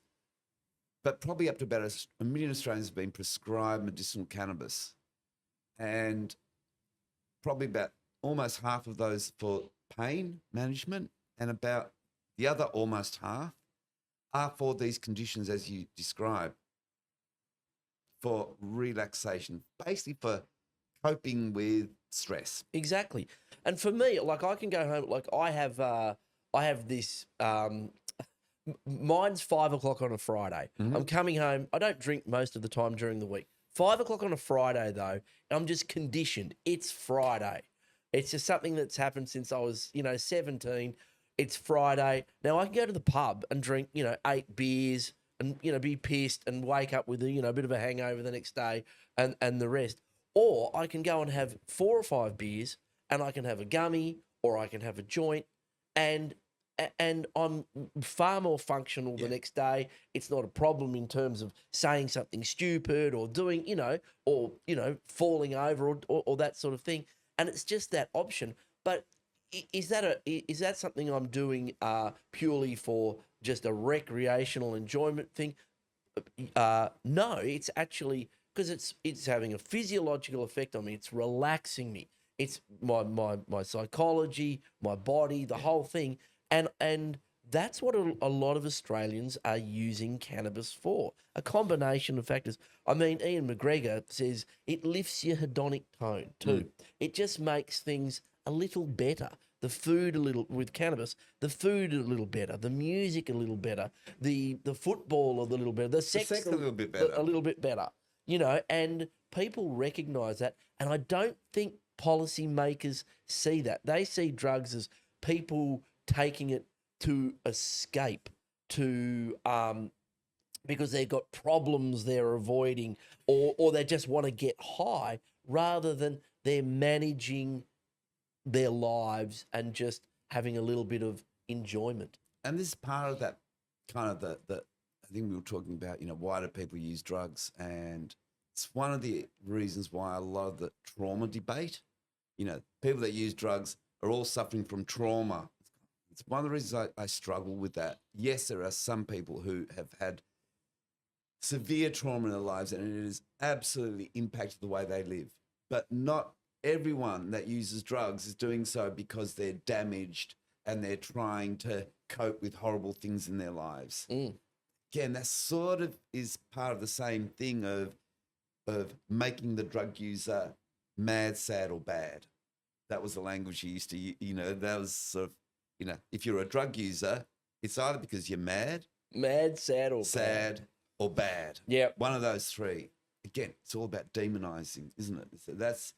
but probably up to about 1 million Australians have been prescribed medicinal cannabis, and probably about almost half of those for pain management, and about the other almost half are for these conditions as you describe, for relaxation, basically for coping with stress. Exactly. And for me, like I can go home, like I have this, mine's 5 o'clock on a Friday. Mm-hmm. I'm coming home. I don't drink most of the time during the week. 5 o'clock on a Friday though, I'm just conditioned. It's Friday. It's just something that's happened since I was, 17. It's Friday. Now I can go to the pub and drink, 8 beers and, be pissed and wake up with a bit of a hangover the next day and the rest. Or I can go and have 4 or 5 beers and I can have a gummy or I can have a joint and I'm far more functional the next day. It's not a problem in terms of saying something stupid or doing, falling over or that sort of thing. And it's just that option. But is that something I'm doing purely for just a recreational enjoyment thing? No, it's actually because it's having a physiological effect on me. It's relaxing me. It's my psychology, my body, the whole thing. And that's what a lot of Australians are using cannabis for, a combination of factors. I mean, Ian McGregor says it lifts your hedonic tone too. It just makes things a little better. The food with cannabis, the food a little better, the music a little better, the football a little better, the sex a little bit better. A little bit better, and people recognise that. And I don't think policymakers see that. They see drugs as people taking it to escape, because they've got problems they're avoiding or they just want to get high rather than they're managing their lives and just having a little bit of enjoyment. And this is part of that kind of the I think we were talking about, why do people use drugs? And it's one of the reasons why I love the trauma debate. People that use drugs are all suffering from trauma. It's one of the reasons I struggle with that. Yes, there are some people who have had severe trauma in their lives and it has absolutely impacted the way they live. But not everyone that uses drugs is doing so because they're damaged and they're trying to cope with horrible things in their lives. Again, that sort of is part of the same thing of making the drug user mad, sad, or bad. That was the language you used to, that was sort of, if you're a drug user, it's either because you're mad, sad, or bad. Yeah. One of those three. Again, it's all about demonizing, isn't it? So that's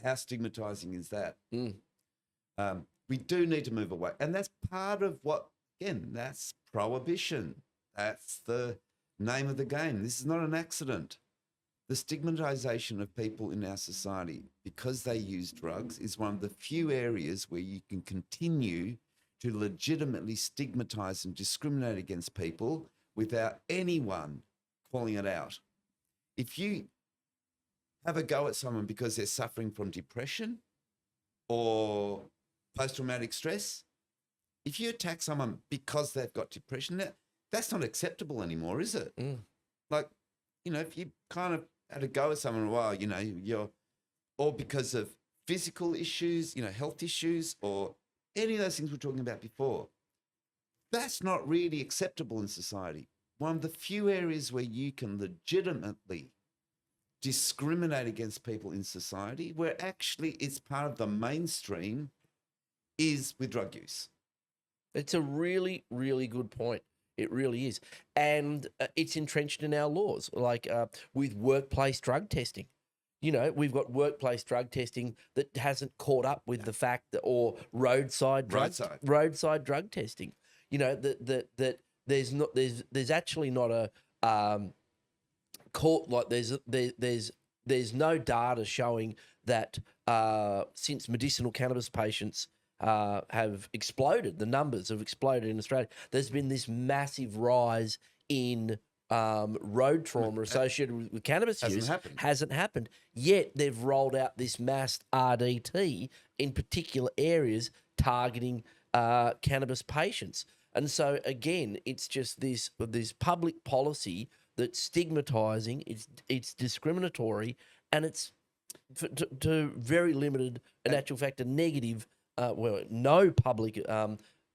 how stigmatizing is that. We do need to move away. And that's part of what, again, that's prohibition. That's the name of the game. This is not an accident. The stigmatization of people in our society because they use drugs is one of the few areas where you can continue to legitimately stigmatize and discriminate against people without anyone calling it out. If you have a go at someone because they're suffering from depression or post-traumatic stress, if you attack someone because they've got depression, that's not acceptable anymore, is it? Like, if you kind of had a go at someone, well, you're, or because of physical issues, health issues, or any of those things we we're talking about before, that's not really acceptable in society. One of the few areas where you can legitimately discriminate against people in society, where actually it's part of the mainstream, is with drug use. It's a really, really good point. It really is. And it's entrenched in our laws, like with workplace drug testing. We've got workplace drug testing that hasn't caught up with the fact that, or roadside drug testing. That there's actually not a court, like there's no data showing that since medicinal cannabis patients have exploded, the numbers have exploded in Australia, there's been this massive rise in road trauma associated with cannabis use. Hasn't happened. Yet they've rolled out this massed RDT in particular areas targeting cannabis patients. And so again, it's just this public policy that's stigmatizing, it's discriminatory, and it's to very limited, in actual fact, a negative, no public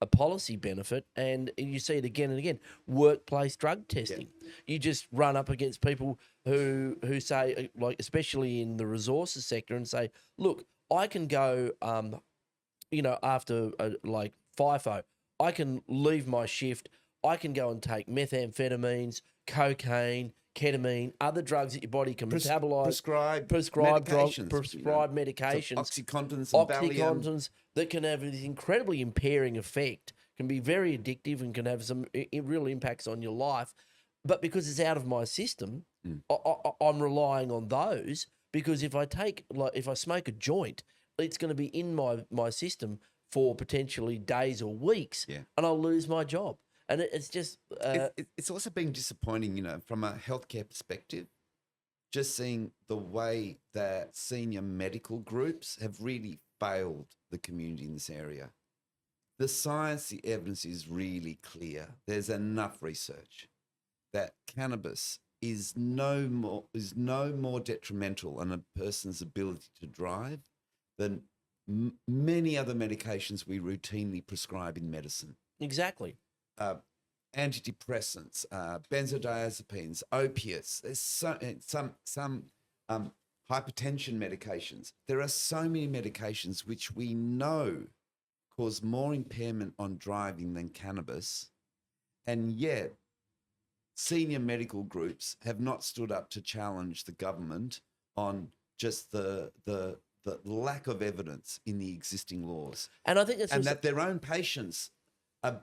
a policy benefit. And you see it again and again. Workplace drug testing. Yeah. You just run up against people who say, like, especially in the resources sector, and say, look, I can go, after like FIFO, I can leave my shift, I can go and take methamphetamines, cocaine, ketamine, other drugs that your body can metabolize. Prescribed medications. Oxycontins and Valium. That can have this incredibly impairing effect, can be very addictive, and can have some real impacts on your life. But because it's out of my system, I'm relying on those, because if I smoke a joint, it's going to be in my system for potentially days or weeks, and I'll lose my job. And it's just... it's also been disappointing, from a healthcare perspective, just seeing the way that senior medical groups have really failed the community in this area. The science, the evidence is really clear. There's enough research that cannabis is no more detrimental on a person's ability to drive than many other medications we routinely prescribe in medicine. Exactly. Antidepressants, benzodiazepines, opiates. There's some hypertension medications. There are so many medications which we know cause more impairment on driving than cannabis, and yet senior medical groups have not stood up to challenge the government on just the lack of evidence in the existing laws, and I think that their own patients are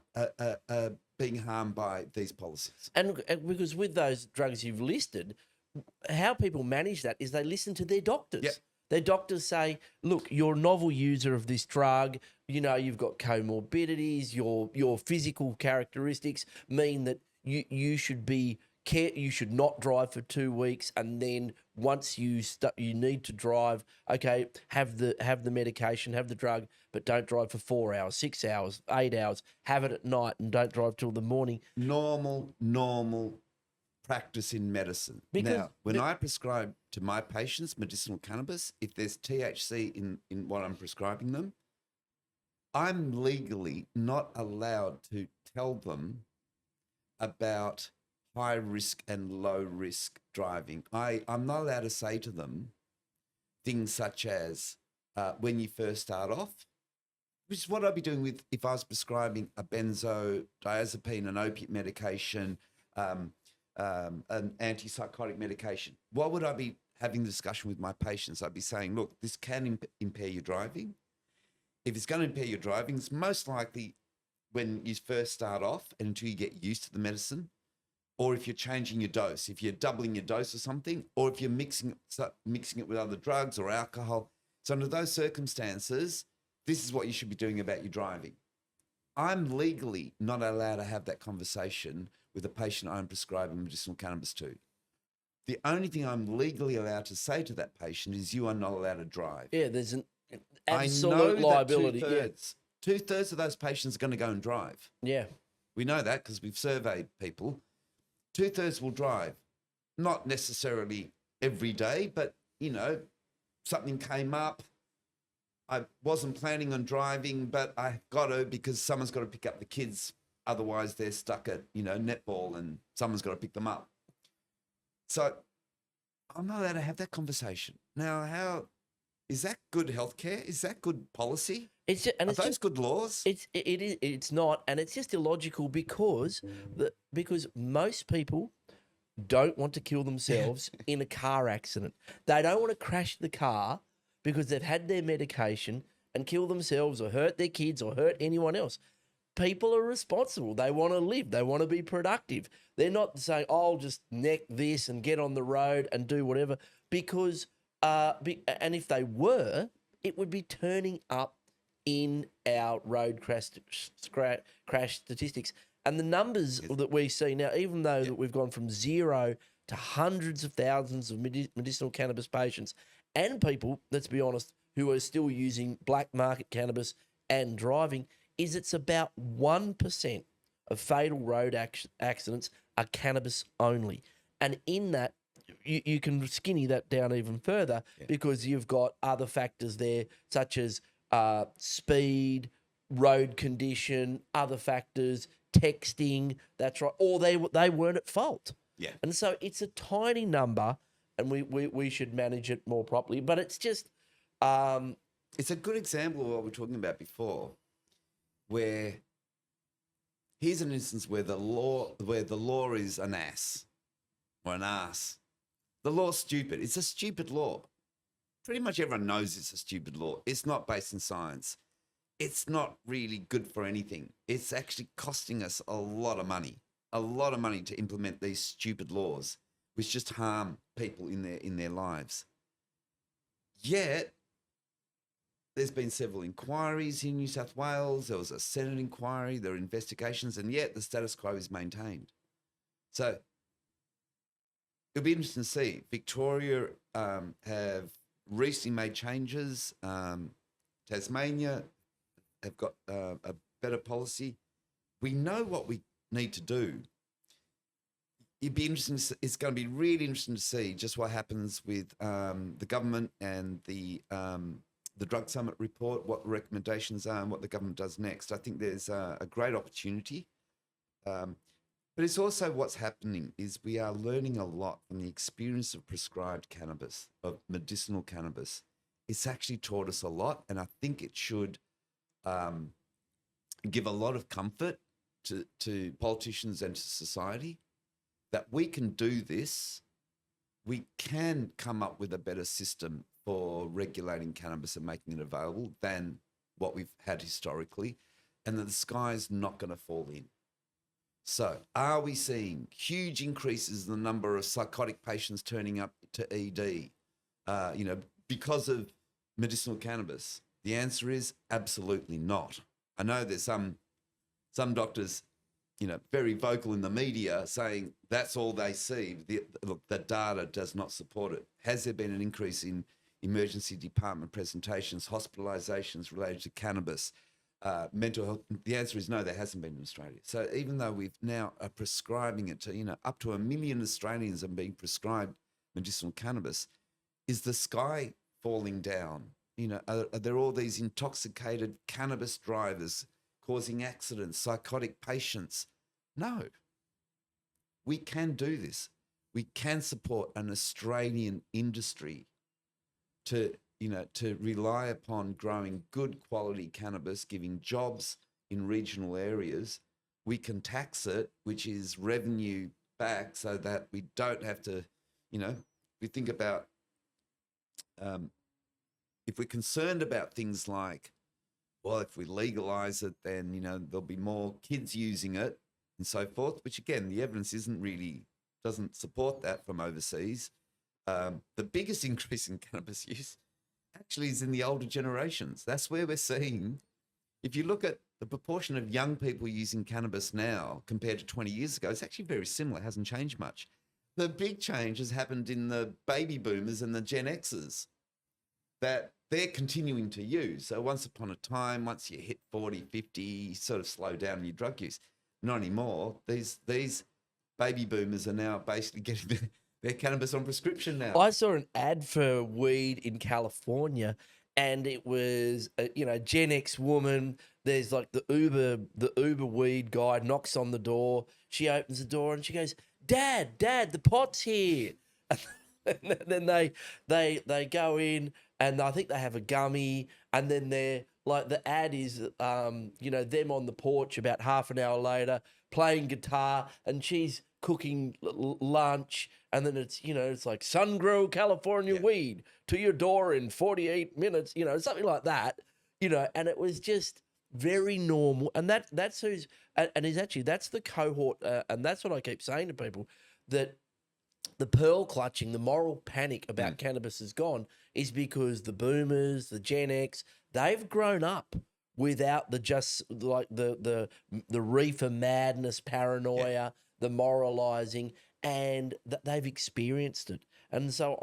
being harmed by these policies. And because with those drugs you've listed, how people manage that is they listen to their doctors. Yep. Their doctors say, look, you're a novel user of this drug, you've got comorbidities, your physical characteristics mean that you should you should not drive for 2 weeks, and then once you need to drive, okay, have the medication, have the drug, but don't drive for 4 hours, 6 hours, 8 hours. Have it at night and don't drive till the morning. Normal practice in medicine. Now, when I prescribe to my patients medicinal cannabis, if there's THC in what I'm prescribing them, I'm legally not allowed to tell them about high risk and low risk driving. I'm not allowed to say to them things such as when you first start off, which is what I'd be doing if I was prescribing a benzodiazepine, an opiate medication, an antipsychotic medication. What would I be having the discussion with my patients? I'd be saying, look, this can impair your driving. If it's going to impair your driving, it's most likely when you first start off and until you get used to the medicine, or if you're changing your dose, if you're doubling your dose or something, or if you're mixing it with other drugs or alcohol. So under those circumstances, this is what you should be doing about your driving. I'm legally not allowed to have that conversation with a patient I'm prescribing medicinal cannabis to. The only thing I'm legally allowed to say to that patient is you are not allowed to drive. Yeah, there's an absolute liability. Two-thirds of those patients are going to go and drive. Yeah. We know that because we've surveyed people. 2/3 will drive. Not necessarily every day, but, something came up, I wasn't planning on driving, but I got to because someone's got to pick up the kids. Otherwise, they're stuck at, netball and someone's got to pick them up. So I'm not allowed to have that conversation. Now, how is that good healthcare? Is that good policy? Are those good laws? It's not, and it's just illogical because most people don't want to kill themselves in a car accident. They don't want to crash the car because they've had their medication and kill themselves or hurt their kids or hurt anyone else. People are responsible. They want to live. They want to be productive. They're not saying, oh, I'll just neck this and get on the road and do whatever because, and if they were, it would be turning up in our road crash statistics. And the numbers that we see now, even though that we've gone from 0 to hundreds of thousands of medicinal cannabis patients and people, let's be honest, who are still using black market cannabis and driving, is it's about 1% of fatal road accidents are cannabis only. And in that, you can skinny that down even further because you've got other factors there, such as speed, road condition, other factors, texting, that's right, or they weren't at fault. Yeah. And so it's a tiny number and we should manage it more properly. But it's just... it's a good example of what we were talking about before, where here's an instance where the law is an ass or an ass. The law's stupid. It's a stupid law. Pretty much everyone knows it's a stupid law. It's not based in science. It's not really good for anything. It's actually costing us a lot of money to implement these stupid laws, which just harm people in their lives. Yet, there's been several inquiries in New South Wales. There was a Senate inquiry. There are investigations, and yet the status quo is maintained. So it'll be interesting to see. Victoria have recently made changes. Tasmania have got a better policy. We know what we need to do. It'd be interesting. It's going to be really interesting to see just what happens with the government and the Drug Summit report, what the recommendations are and what the government does next. I think there's a great opportunity. But it's also what's happening is we are learning a lot from the experience of prescribed cannabis, of medicinal cannabis. It's actually taught us a lot, and I think it should give a lot of comfort to politicians and to society that we can do this. We can come up with a better system for regulating cannabis and making it available than what we've had historically, and that the sky's not going to fall in. So are we seeing huge increases in the number of psychotic patients turning up to ED, because of medicinal cannabis? The answer is absolutely not. I know there's some doctors, very vocal in the media saying that's all they see. The data does not support it. Has there been an increase in emergency department presentations, hospitalizations related to cannabis, mental health? The answer is no, there hasn't been in Australia. So even though we've now are prescribing it to, up to 1 million Australians are being prescribed medicinal cannabis, is the sky falling down? Are there all these intoxicated cannabis drivers causing accidents, psychotic patients? No. We can do this. We can support an Australian industry to rely upon growing good quality cannabis, giving jobs in regional areas. We can tax it, which is revenue back, so that we don't have to, we think about, if we're concerned about things like, well, if we legalize it, then, there'll be more kids using it and so forth, which again, the evidence doesn't support that from overseas. The biggest increase in cannabis use actually is in the older generations. That's where we're seeing, if you look at the proportion of young people using cannabis now compared to 20 years ago, it's actually very similar. It hasn't changed much. The big change has happened in the baby boomers and the Gen Xers that they're continuing to use. So once upon a time, once you hit 40, 50, you sort of slow down your drug use. Not anymore. These baby boomers are now basically getting their cannabis on prescription now. I saw an ad for weed in California, and it was a Gen X woman. There's like the Uber weed guy knocks on the door. She opens the door and she goes, "Dad, the pot's here." And then they go in and I think they have a gummy, and then they're like, the ad is them on the porch about half an hour later playing guitar, and she's cooking lunch, and then it's like sun-grow California weed to your door in 48 minutes, something like that, and it was just very normal. And that's who's, and is actually, that's the cohort, and that's what I keep saying to people, that the pearl clutching, the moral panic about cannabis is gone, is because the boomers, the Gen X, they've grown up without the reefer madness, paranoia, the moralizing, and they've experienced it. And so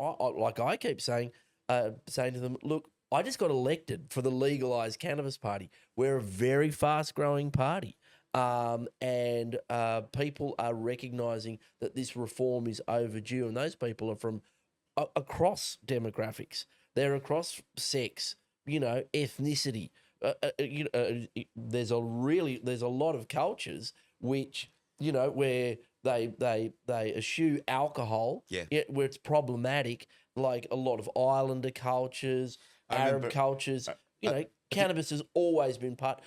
I keep saying to them, look, I just got elected for the legalized cannabis party. We're a very fast growing party. And people are recognising that this reform is overdue, and those people are from across demographics. They're across sex, ethnicity. There's a lot of cultures which where they eschew alcohol, where it's problematic, like a lot of Islander cultures, Arab cultures. Cannabis has always been part.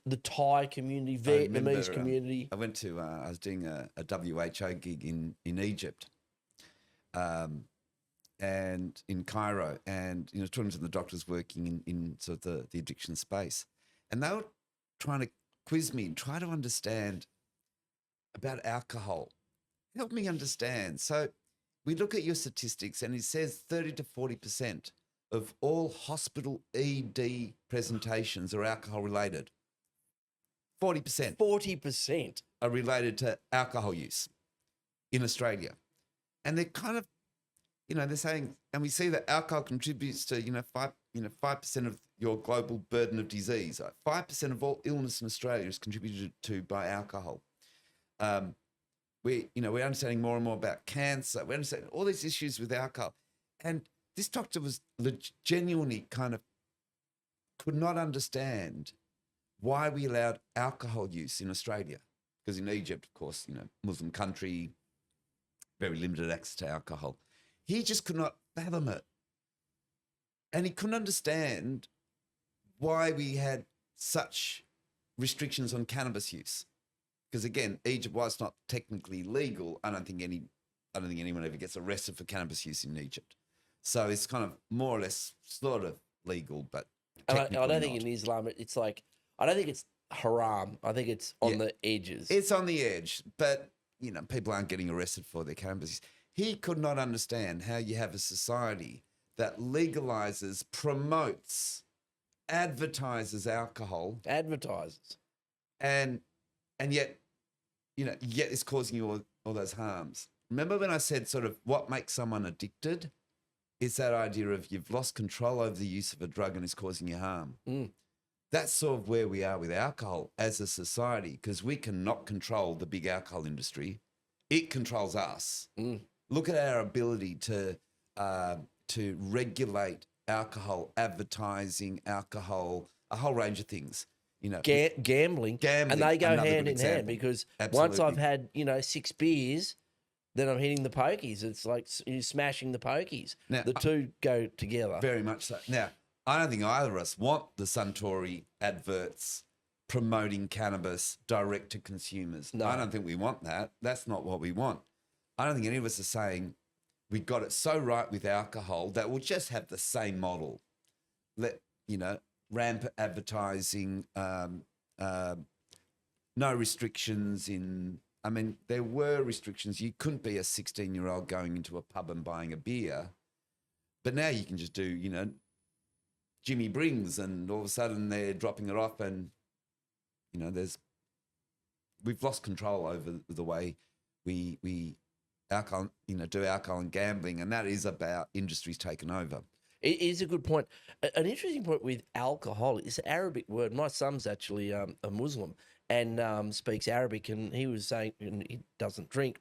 The Thai community, Vietnamese community. I went to, I was doing a WHO gig in Egypt, and in Cairo, and talking to the doctors working in sort of the addiction space, and they were trying to quiz me and try to understand about alcohol. Help me understand. So we look at your statistics, and it says 30 to 40% of all hospital ED presentations are alcohol related. 40%. 40% are related to alcohol use in Australia. And they're kind of, they're saying, and we see that alcohol contributes to, 5% of your global burden of disease. 5% of all illness in Australia is contributed to by alcohol. We're understanding more and more about cancer. We're understanding all these issues with alcohol. And this doctor was genuinely kind of could not understand why we allowed alcohol use in Australia. Because in Egypt, of course, Muslim country, very limited access to alcohol. He just could not fathom it. And he couldn't understand why we had such restrictions on cannabis use. Because again, Egypt, while it's not technically legal, I don't think anyone ever gets arrested for cannabis use in Egypt. So it's kind of more or less sort of legal, but technically I don't think in Islam it's like, I don't think it's haram. I think it's on the edges. It's on the edge, but people aren't getting arrested for their cannabis use. He could not understand how you have a society that legalizes, promotes, advertises alcohol, and yet it's causing you all those harms. Remember when I said sort of what makes someone addicted? It's that idea of you've lost control over the use of a drug and it's causing you harm. That's sort of where we are with alcohol as a society, because we cannot control the big alcohol industry. It controls us. Look at our ability to regulate alcohol, advertising alcohol, a whole range of things. Gambling, and they go hand in hand, because once I've had 6 beers, then I'm hitting the pokies. It's like you're smashing the pokies. Now, the two go together. Very much so. Now, I don't think either of us want the Suntory adverts promoting cannabis direct to consumers. No. I don't think we want that. That's not what we want. I don't think any of us are saying we got it so right with alcohol that we'll just have the same model. Rampant advertising, no restrictions there were restrictions. You couldn't be a 16-year-old going into a pub and buying a beer. But now you can just do, Jimmy Brings, and all of a sudden they're dropping it off, and, we've lost control over the way we alcohol, do alcohol and gambling, and that is about industries taken over. It is a good point. An interesting point with alcohol is an Arabic word. My son's actually a Muslim and speaks Arabic, and he was saying, and he doesn't drink.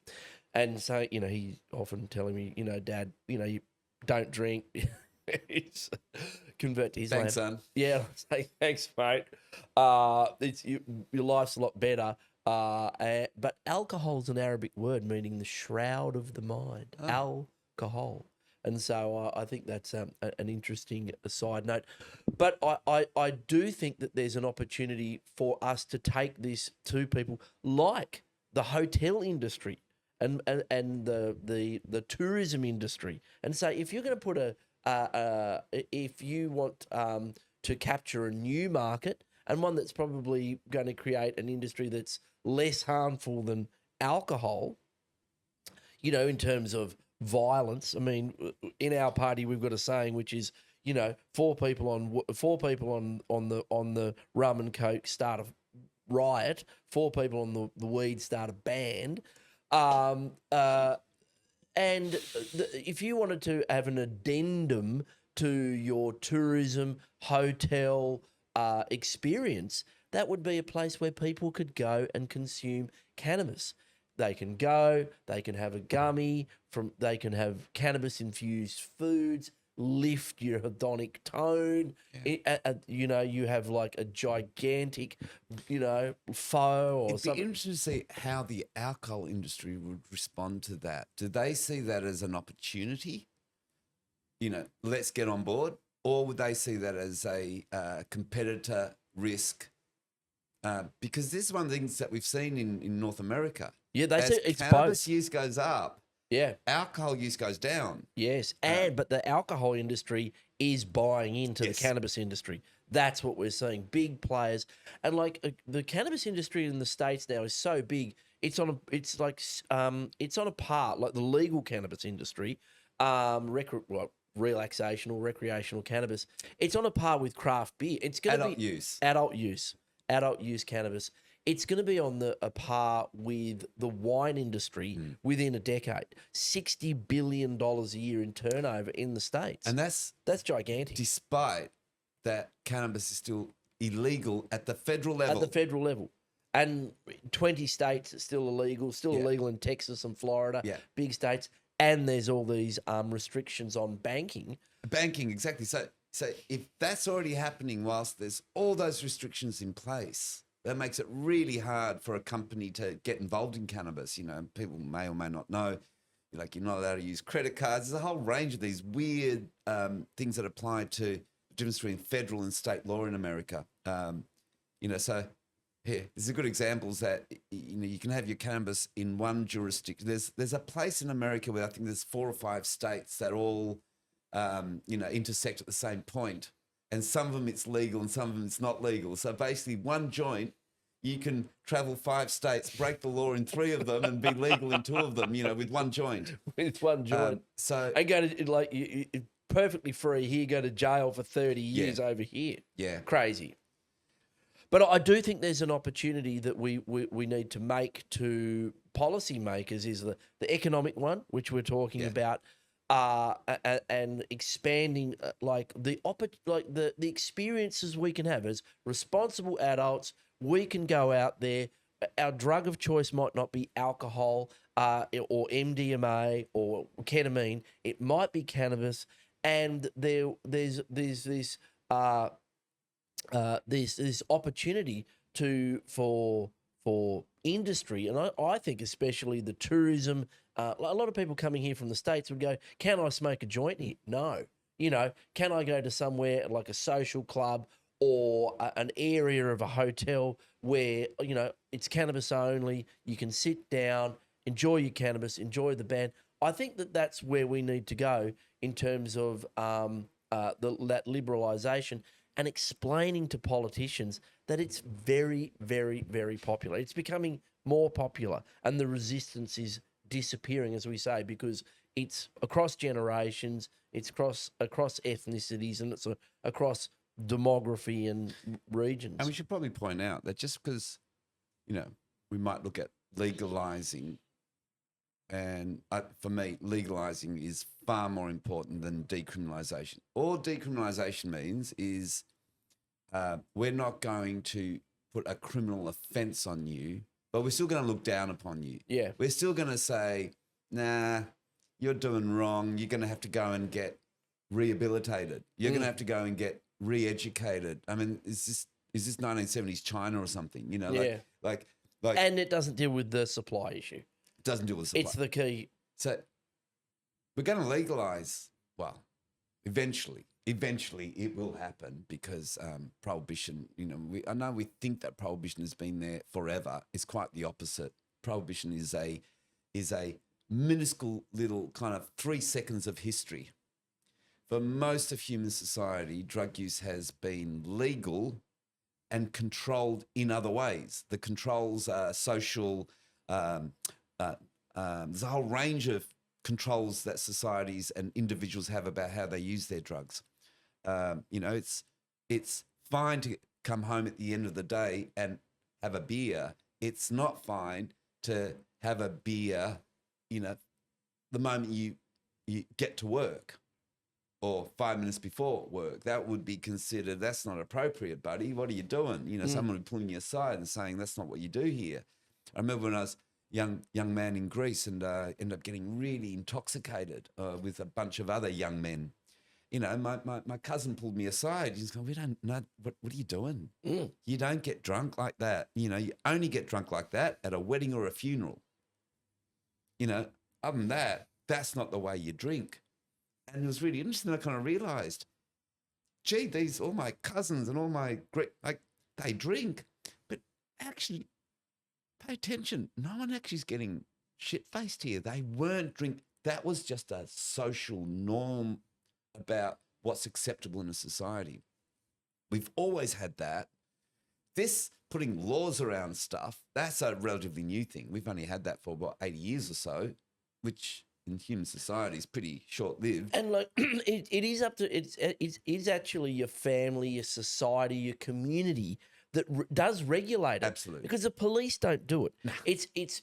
And so, he's often telling me, Dad, you don't drink. Convert to Islam. Thanks, son. Yeah, say thanks, mate. Your life's a lot better. But alcohol is an Arabic word meaning the shroud of the mind. Alcohol. And so I think that's an interesting side note. But I do think that there's an opportunity for us to take this to people like the hotel industry and the tourism industry and say, if you're going to put if you want to capture a new market and one that's probably going to create an industry that's less harmful than alcohol, in terms of violence. I mean, in our party, we've got a saying which is, four people on the rum and coke start a riot, four people on the weed start a band. And if you wanted to have an addendum to your tourism hotel experience, that would be a place where people could go and consume cannabis. They can go, they can have a gummy, they can have cannabis-infused foods, lift your hedonic tone. Yeah. You have like a gigantic, pho or It'd something. be interesting to see how the alcohol industry would respond to that. Do they see that as an opportunity? Let's get on board. Or would they see that as a competitor risk? Because this is one of the things that we've seen in North America. Yeah, they say it's cannabis both. use goes up, Yeah. alcohol use goes down. Yes, but the alcohol industry is buying into the cannabis industry. That's what we're seeing. Big players, and like the cannabis industry in the States now is so big. It's on a par like the legal cannabis industry, relaxation or recreational cannabis. It's on a par with craft beer. It's going to be adult use cannabis. It's going to be on a par with the wine industry within a decade. $60 billion a year in turnover in the States. And that's gigantic. Despite that cannabis is still illegal at the federal level. At the federal level. And 20 states it's still illegal, illegal in Texas and Florida, big states. And there's all these restrictions on banking. Banking, exactly. So if that's already happening whilst there's all those restrictions in place, that makes it really hard for a company to get involved in cannabis. People may or may not know, you're not allowed to use credit cards. There's a whole range of these weird things that apply to the difference between federal and state law in America. So here, there's a good examples that, you can have your cannabis in one jurisdiction. There's a place in America where I think there's 4 or 5 states that all, intersect at the same point. And some of them it's legal and some of them it's not legal. So basically one joint, you can travel 5 states, break the law in 3 of them and be legal in 2 of them, with one joint. With one joint. And go to, perfectly free here, go to jail for 30 years over here. Yeah. Crazy. But I do think there's an opportunity that we need to make to policymakers is the economic one, which we're talking about. And expanding the experiences we can have as responsible adults. We can go out there. Our drug of choice might not be alcohol or MDMA or ketamine. It might be cannabis, and there's this opportunity for industry, and I think especially the tourism. A lot of people coming here from the States would go, can I smoke a joint here? No. Can I go to somewhere like a social club or an area of a hotel where, it's cannabis only, you can sit down, enjoy your cannabis, enjoy the band. I think that's where we need to go in terms of that liberalisation and explaining to politicians that it's very, very, very popular. It's becoming more popular and the resistance is disappearing, as we say, because it's across generations, it's across ethnicities, and it's across demography and regions. And we should probably point out that just because, we might look at legalizing, and for me, legalizing is far more important than decriminalization. All decriminalization means is we're not going to put a criminal offense on you, but we're still going to look down upon you. Yeah. We're still going to say, nah, you're doing wrong. You're going to have to go and get rehabilitated. You're going to have to go and get re-educated. I mean, is this 1970s China or something? You know, like, and it doesn't deal with the supply issue. It doesn't deal with supply. It's the key. So we're going to legalize. Well, eventually it will happen because prohibition. You know, I know we think that prohibition has been there forever. It's quite the opposite. Prohibition is a minuscule little kind of 3 seconds of history. For most of human society, drug use has been legal and controlled in other ways. The controls are social. There's a whole range of controls that societies and individuals have about how they use their drugs. You know, it's fine to come home at the end of the day and have a beer. It's not fine to have a beer, you know, the moment you get to work or 5 minutes before work. That would be considered, that's not appropriate, buddy. What are you doing? You know, someone pulling you aside and saying, that's not what you do here. I remember when I was young man in Greece and ended up getting really intoxicated with a bunch of other young men. You know, my cousin pulled me aside. He's going, we don't know, what are you doing? You don't get drunk like that. You know, you only get drunk like that at a wedding or a funeral. You know, other than that, that's not the way you drink. And it was really interesting. I kind of realised, gee, all my cousins and all my they drink, but actually, pay attention. No one actually is getting shit-faced here. They weren't drink. That was just a social norm about what's acceptable in a society. We've always had that. This putting laws around stuff, that's a relatively new thing. We've only had that for, 80 years or so, which in human society is pretty short-lived. And like, it is up to, it's actually your family, your society, your community that does regulate it. Absolutely. Because the police don't do it. No. It's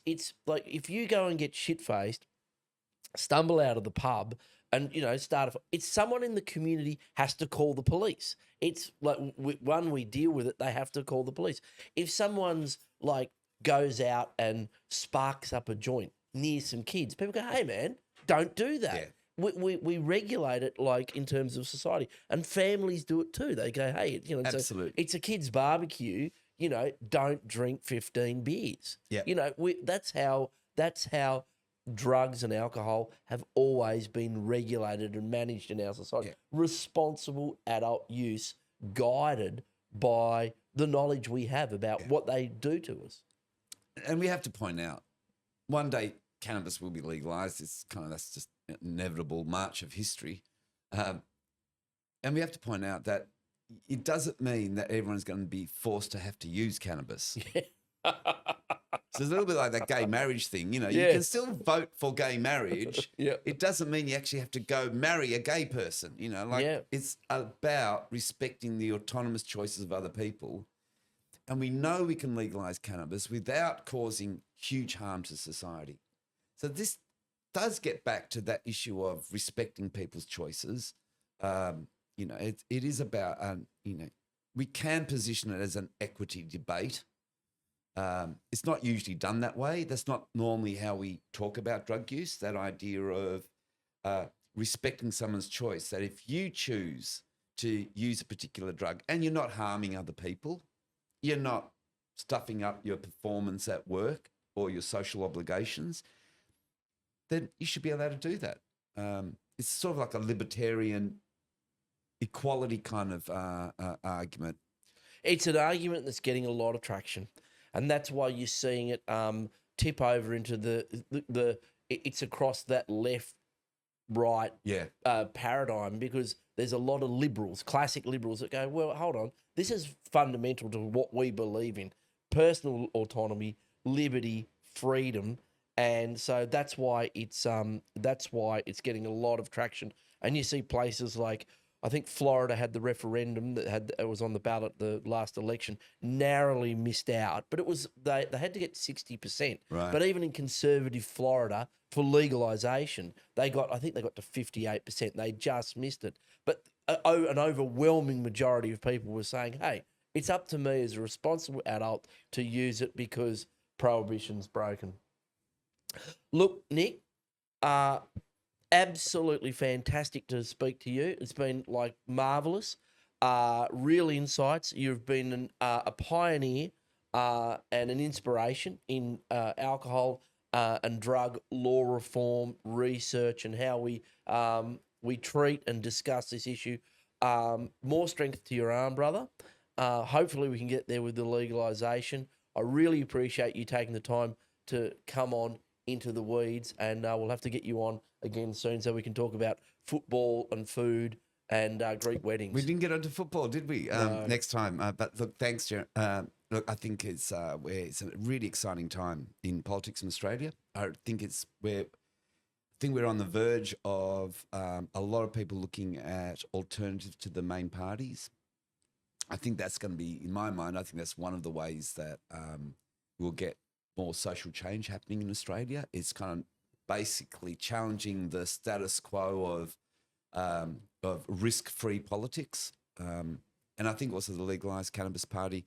like if you go and get shit-faced, stumble out of the pub and, you know, it's someone in the community has to call the police. It's like, we deal with it, they have to call the police. If someone's like goes out and sparks up a joint near some kids, people go, hey, man, don't do that. Yeah. We regulate it like in terms of society, and families do it too. They go, hey, you know, absolutely, it's a kid's barbecue. You know, don't drink 15 beers. Yeah, you know, that's how drugs and alcohol have always been regulated and managed in our society. Yeah. Responsible adult use, guided by the knowledge we have about what they do to us. And we have to point out, one day cannabis will be legalized. That's just an inevitable march of history. And we have to point out that it doesn't mean that everyone's going to be forced to have to use cannabis. Yeah. So it's a little bit like that gay marriage thing. You know, you can still vote for gay marriage. Yeah. It doesn't mean you actually have to go marry a gay person. You know, like it's about respecting the autonomous choices of other people. And we know we can legalize cannabis without causing huge harm to society. So this does get back to that issue of respecting people's choices. You know, it is about, you know, we can position it as an equity debate. It's not usually done that way. That's not normally how we talk about drug use, that idea of respecting someone's choice, that if you choose to use a particular drug and you're not harming other people, you're not stuffing up your performance at work or your social obligations, then you should be allowed to do that. It's sort of like a libertarian equality kind of argument. It's an argument that's getting a lot of traction. And that's why you're seeing it tip over into it's across that left-right paradigm, because there's a lot of liberals, classic liberals, that go, well, hold on, this is fundamental to what we believe in: personal autonomy, liberty, freedom, and so that's why it's getting a lot of traction. And you see places like, I think Florida had the referendum that was on the ballot the last election, narrowly missed out, but it was they had to get 60%. Right. But even in conservative Florida for legalization, I think they got to 58%. They just missed it. But an overwhelming majority of people were saying, hey, it's up to me as a responsible adult to use it because prohibition's broken. Look, Nick, absolutely fantastic to speak to you. It's been like marvelous, real insights. You've been a pioneer and an inspiration in alcohol and drug law reform research and how we treat and discuss this issue. More strength to your arm, brother. Hopefully we can get there with the legalization. I really appreciate you taking the time to come on into the weeds, and we'll have to get you on again soon so we can talk about football and food and Greek weddings. We didn't get onto football, did we? No. Next time. But look, thanks, Jer. Look, I think it's a really exciting time in politics in Australia. I think we're on the verge of a lot of people looking at alternatives to the main parties. I think that's going to be, in my mind, I think that's one of the ways that we'll get more social change happening in Australia. It's kind of basically challenging the status quo of risk-free politics. And I think also the legalised cannabis party,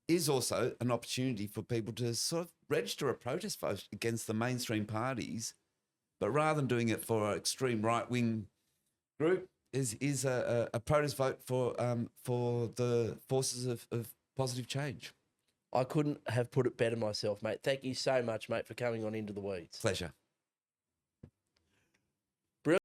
is also an opportunity for people to sort of register a protest vote against the mainstream parties, but rather than doing it for an extreme right-wing group, is a protest vote for the forces of positive change. I couldn't have put it better myself, mate. Thank you so much, mate, for coming on Into the Weeds. Pleasure.